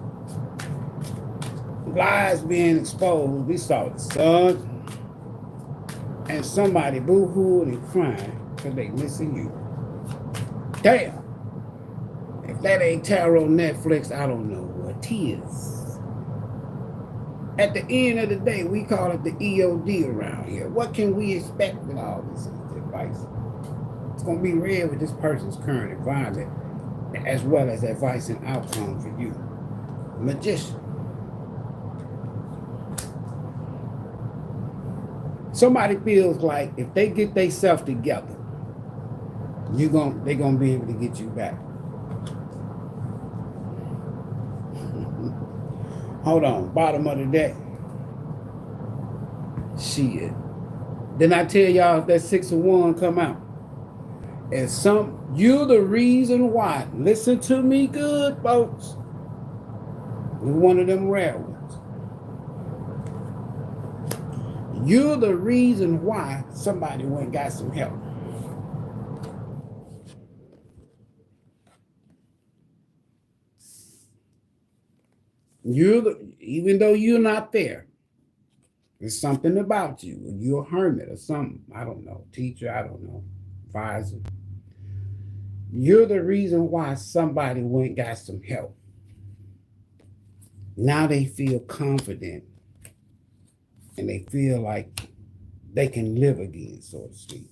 Lies being exposed. We saw the sun. And somebody boo-hooing and crying because they missing you. Damn. If that ain't tarot on Netflix, I don't know what is. At the end of the day, we call it the EOD around here. What can we expect with all this advice? It's going to be red with this person's current environment, as well as advice and outcome for you. Magician. Somebody feels like if they get themselves together, they're gonna be able to get you back. Hold on, bottom of the deck. Shit. Then I tell y'all if that 6 of Wands come out. And you're the reason why. Listen to me good, folks. You're one of them rare ones. You're the reason why somebody went and got some help. Even though you're not there, there's something about you. You're a hermit or something. I don't know. Teacher, I don't know. Advisor. You're the reason why somebody went and got some help. Now they feel confident. And they feel like they can live again, so to speak,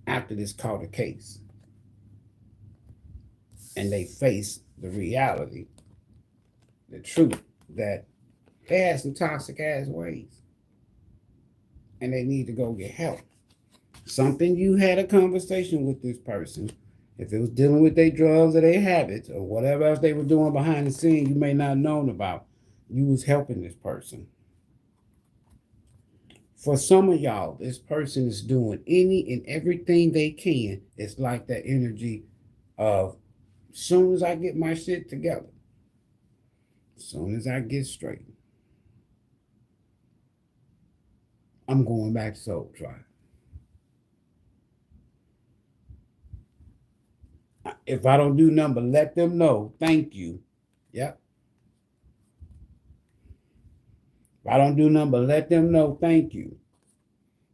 after this court case. And they face the reality, the truth, that they had some toxic ass ways. And they need to go get help. Something you had a conversation with this person. If it was dealing with their drugs or their habits or whatever else they were doing behind the scenes you may not have known about, you was helping this person. For some of y'all, this person is doing any and everything they can. It's like that energy of, soon as I get my shit together, soon as I get straight, I'm going back to Soul Tribe. If I don't do nothing but let them know, thank you. Yep. If I don't do nothing but let them know, thank you.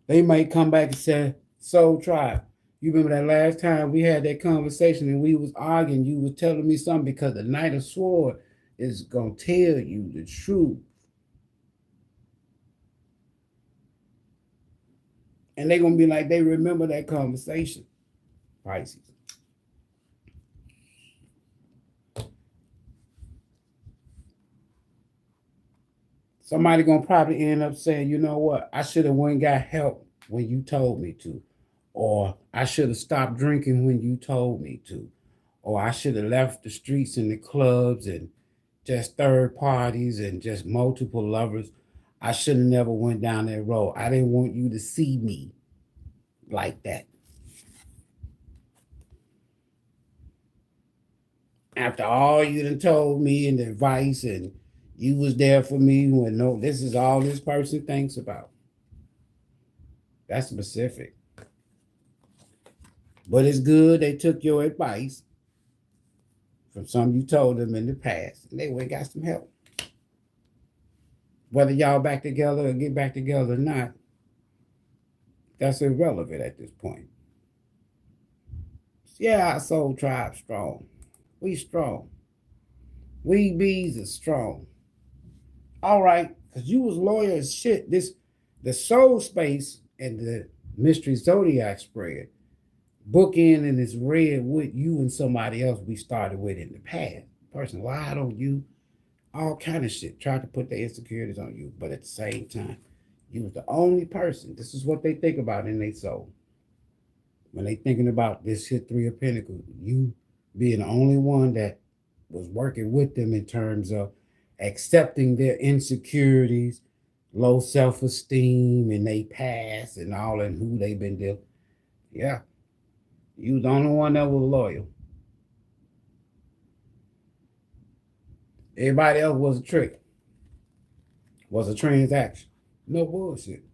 They might come back and say, Soul Tribe, you remember that last time we had that conversation and we was arguing, you was telling me something, because the Knight of Swords is going to tell you the truth. And they're going to be like, they remember that conversation. Pisces. Somebody going to probably end up saying, you know what, I should have went and got help when you told me to. Or I should have stopped drinking when you told me to. Or I should have left the streets and the clubs and just third parties and just multiple lovers. I should have never went down that road. I didn't want you to see me like that. After all you done told me and the advice, and you was there for me when no, this is all this person thinks about. That's specific. But it's good they took your advice from something you told them in the past, and they went and got some help. Whether y'all back together or get back together or not, that's irrelevant at this point. Yeah, our soul tribe strong. We strong. We bees are strong. All right, because you was loyal as shit. The soul space and the mystery zodiac spread bookend and it's red with you and somebody else we started with in the past. Person lied on you, all kind of shit, tried to put their insecurities on you, but at the same time, you was the only person. This is what they think about in their soul. When they thinking about this shit, Three of Pentacles, you being the only one that was working with them in terms of accepting their insecurities, low self-esteem, and they past and all, and who they've been dealing. Yeah. You was the only one that was loyal. Everybody else was a trick. Was a transaction. No bullshit.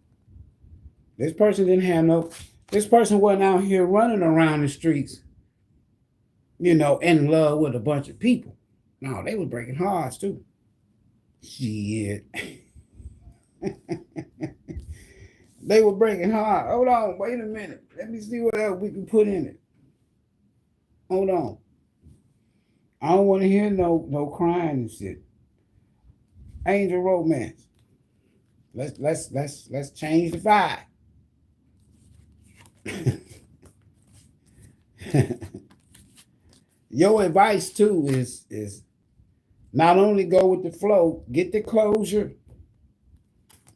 This person didn't have no, this person wasn't out here running around the streets, in love with a bunch of people. No, they was breaking hearts too. Shit. They were breaking hearts. Hold on, wait a minute. Let me see what else we can put in it. Hold on. I don't want to hear no crying and shit. Angel romance. Let's change the vibe. Your advice too is not only go with the flow, get the closure.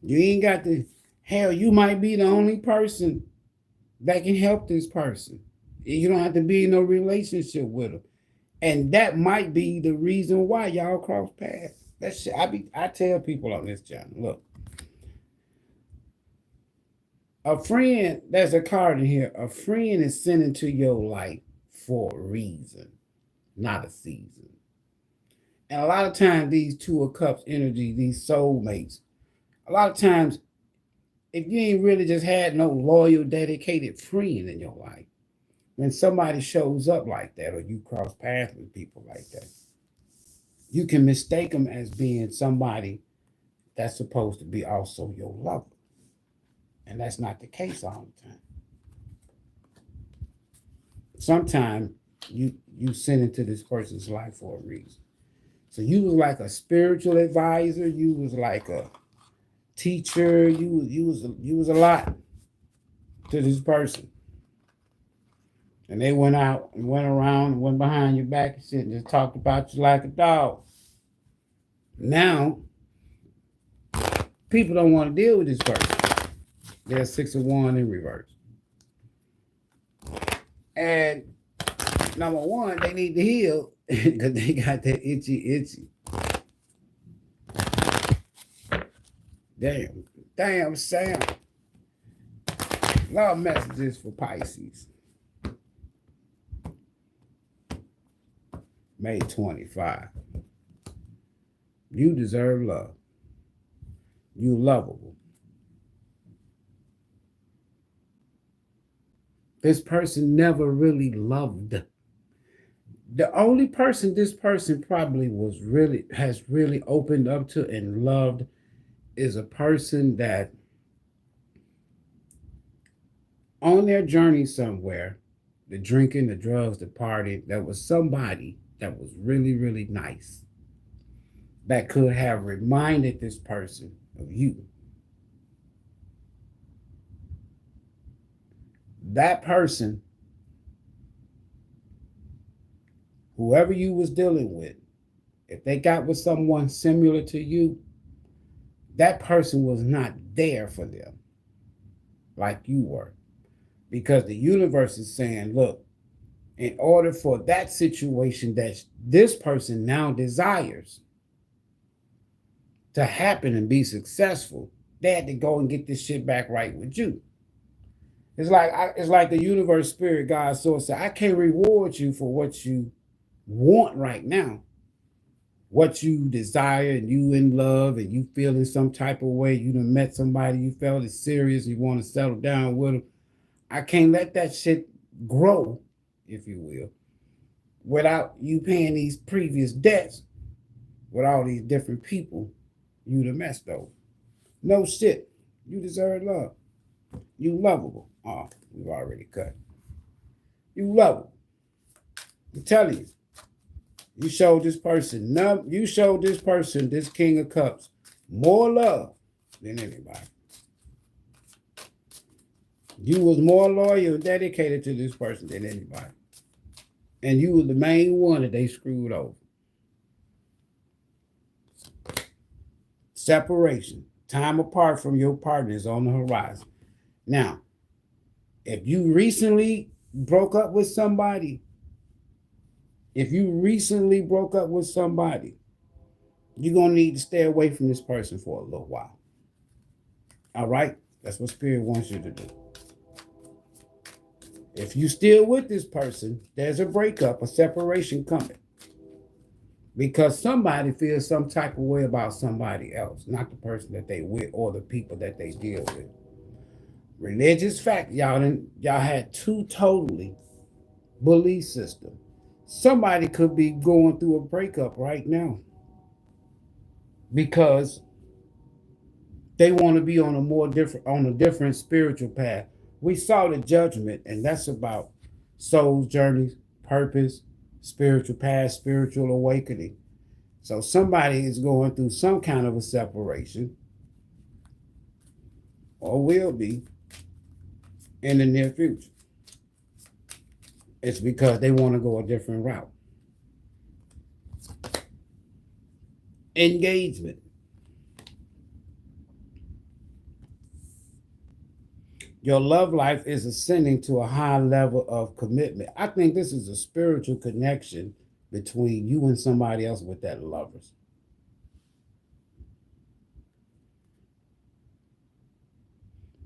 You ain't got to, hell, you might be the only person that can help this person. You don't have to be in no relationship with them. And that might be the reason why y'all cross paths. That shit, I tell people on this channel, look, a friend, there's a card in here, a friend is sent into your life for a reason, not a season. And a lot of times these Two of Cups energy, these soulmates, a lot of times, if you ain't really just had no loyal, dedicated friend in your life, when somebody shows up like that, or you cross paths with people like that, you can mistake them as being somebody that's supposed to be also your lover. And that's not the case all the time. Sometimes you sent into this person's life for a reason. So you was like a spiritual advisor. You was like teacher, you was a lot to this person. And they went out and went around and went behind your back and shit and just talked about you like a dog. Now, people don't want to deal with this person. They're 6 of Wands in reverse. And number one, they need to heal because they got that itchy. Damn, Sam. Love messages for Pisces. May 25. You deserve love. You lovable. This person never really loved. The only person this person probably has really opened up to and loved is a person that on their journey somewhere, the drinking, the drugs, the party, there was somebody that was really, really nice that could have reminded this person of you. That person, whoever you was dealing with, if they got with someone similar to you, that person was not there for them like you were. Because the universe is saying, look, in order for that situation that this person now desires to happen and be successful, they had to go and get this shit back right with you. It's like the universe, spirit, God, source said, I can't reward you for what you want right now, what you desire, and you in love, and you feel in some type of way. You done met somebody, you felt it's serious, you want to settle down with them. I can't let that shit grow, if you will, without you paying these previous debts with all these different people you done messed over. No shit. You deserve love. You lovable. Oh, we've already cut. You lovable. I'm telling you. You showed this person, this King of Cups, more love than anybody. You was more loyal and dedicated to this person than anybody. And you were the main one that they screwed over. Separation. Time apart from your partners on the horizon. Now, if you recently broke up with somebody, you're going to need to stay away from this person for a little while. All right? That's what Spirit wants you to do. If you still with this person, there's a breakup, a separation coming. Because somebody feels some type of way about somebody else, not the person that they with or the people that they deal with. Religious fact, y'all had two totally belief systems. Somebody could be going through a breakup right now because they want to be on a different spiritual path. We saw the judgment, and that's about soul's journey, purpose, spiritual path, spiritual awakening. So somebody is going through some kind of a separation, or will be in the near future. It's because they want to go a different route. Engagement. Your love life is ascending to a high level of commitment. I think this is a spiritual connection between you and somebody else with that lovers.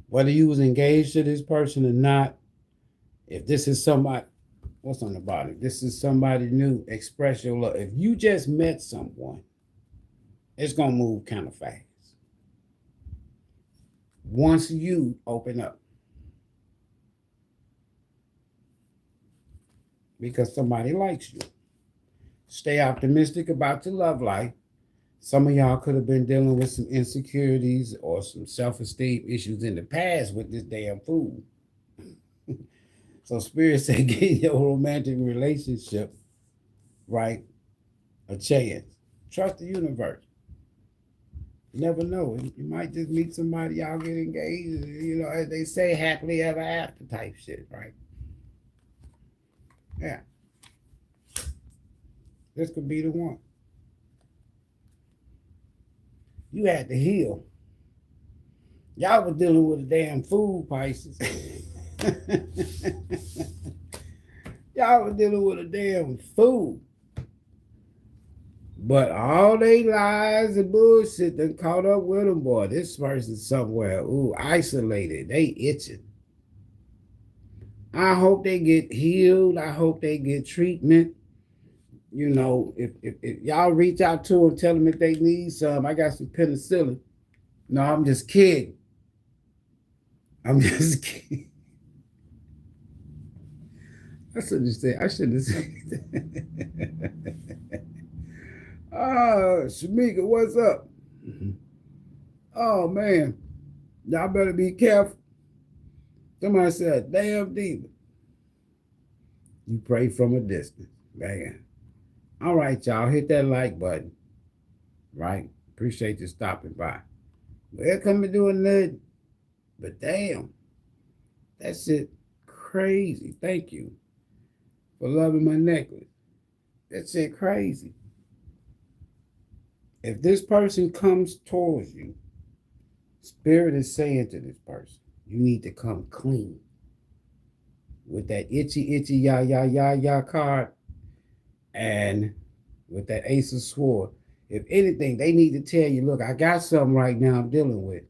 Whether you was engaged to this person or not, if this is somebody, what's on the bottom? This is somebody new, express your love. If you just met someone, it's going to move kind of fast. Once you open up. Because somebody likes you. Stay optimistic about your love life. Some of y'all could have been dealing with some insecurities or some self-esteem issues in the past with this damn fool. So Spirit said, give your romantic relationship, right, a chance. Trust the universe. You never know. You might just meet somebody, y'all get engaged, as they say, happily ever after type shit, right? Yeah. This could be the one. You had to heal. Y'all were dealing with a damn fool, Pisces. Y'all were dealing with a damn fool. But all they lies and bullshit done caught up with them, boy. This person's somewhere, isolated. They itching. I hope they get healed. I hope they get treatment. If y'all reach out to them, tell them if they need some. I got some penicillin. No, I'm just kidding. I'm just kidding. I shouldn't have said that. Shamika, what's up? Oh, man. Y'all better be careful. Somebody said, damn demon. You pray from a distance. Man. All right, y'all. Hit that like button. Right? Appreciate you stopping by. We're coming doing nothing. But damn. That shit crazy. Thank you for loving my necklace. That shit crazy. If this person comes towards you, Spirit is saying to this person, you need to come clean. With that itchy, ya card, and with that Ace of Sword. If anything, they need to tell you, look, I got something right now I'm dealing with.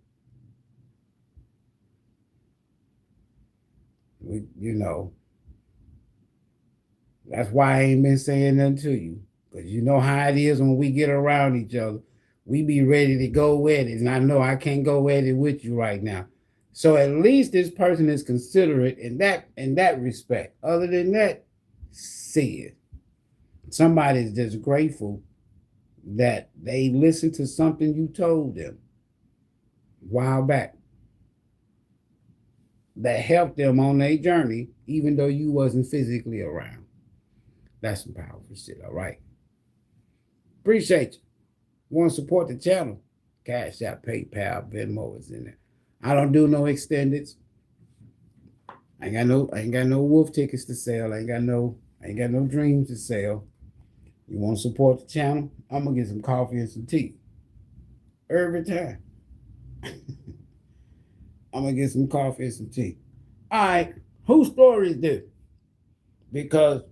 That's why I ain't been saying nothing to you. Because you know how it is when we get around each other. We be ready to go at it. And I know I can't go at it with you right now. So at least this person is considerate in that respect. Other than that, see it. Somebody's just grateful that they listened to something you told them a while back that helped them on their journey, even though you wasn't physically around. That's some powerful shit, all right? Appreciate you. Want to support the channel? Cashapp, PayPal, Venmo is in there. I don't do no extendeds. I ain't got no wolf tickets to sell. I ain't got no dreams to sell. You want to support the channel? I'm gonna get some coffee and some tea. Every time. I'm gonna get some coffee and some tea. All right, whose story is this? Because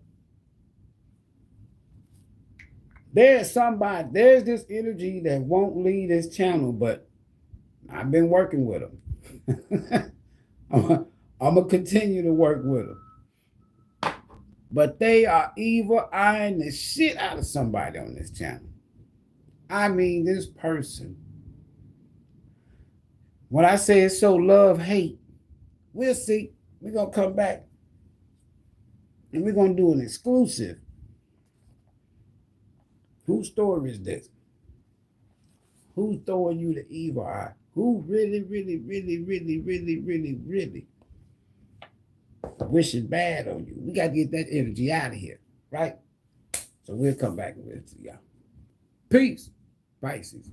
there's this energy that won't leave this channel, but I've been working with them. I'm gonna continue to work with them. But they are evil eyeing the shit out of somebody on this channel. I mean, this person. When I say it's so love-hate, we'll see. We're gonna come back and we're gonna do an exclusive. Whose story is this? Who's throwing you the evil eye? Who really wishing bad on you? We got to get that energy out of here, right? So we'll come back with it to y'all. Peace, Pisces.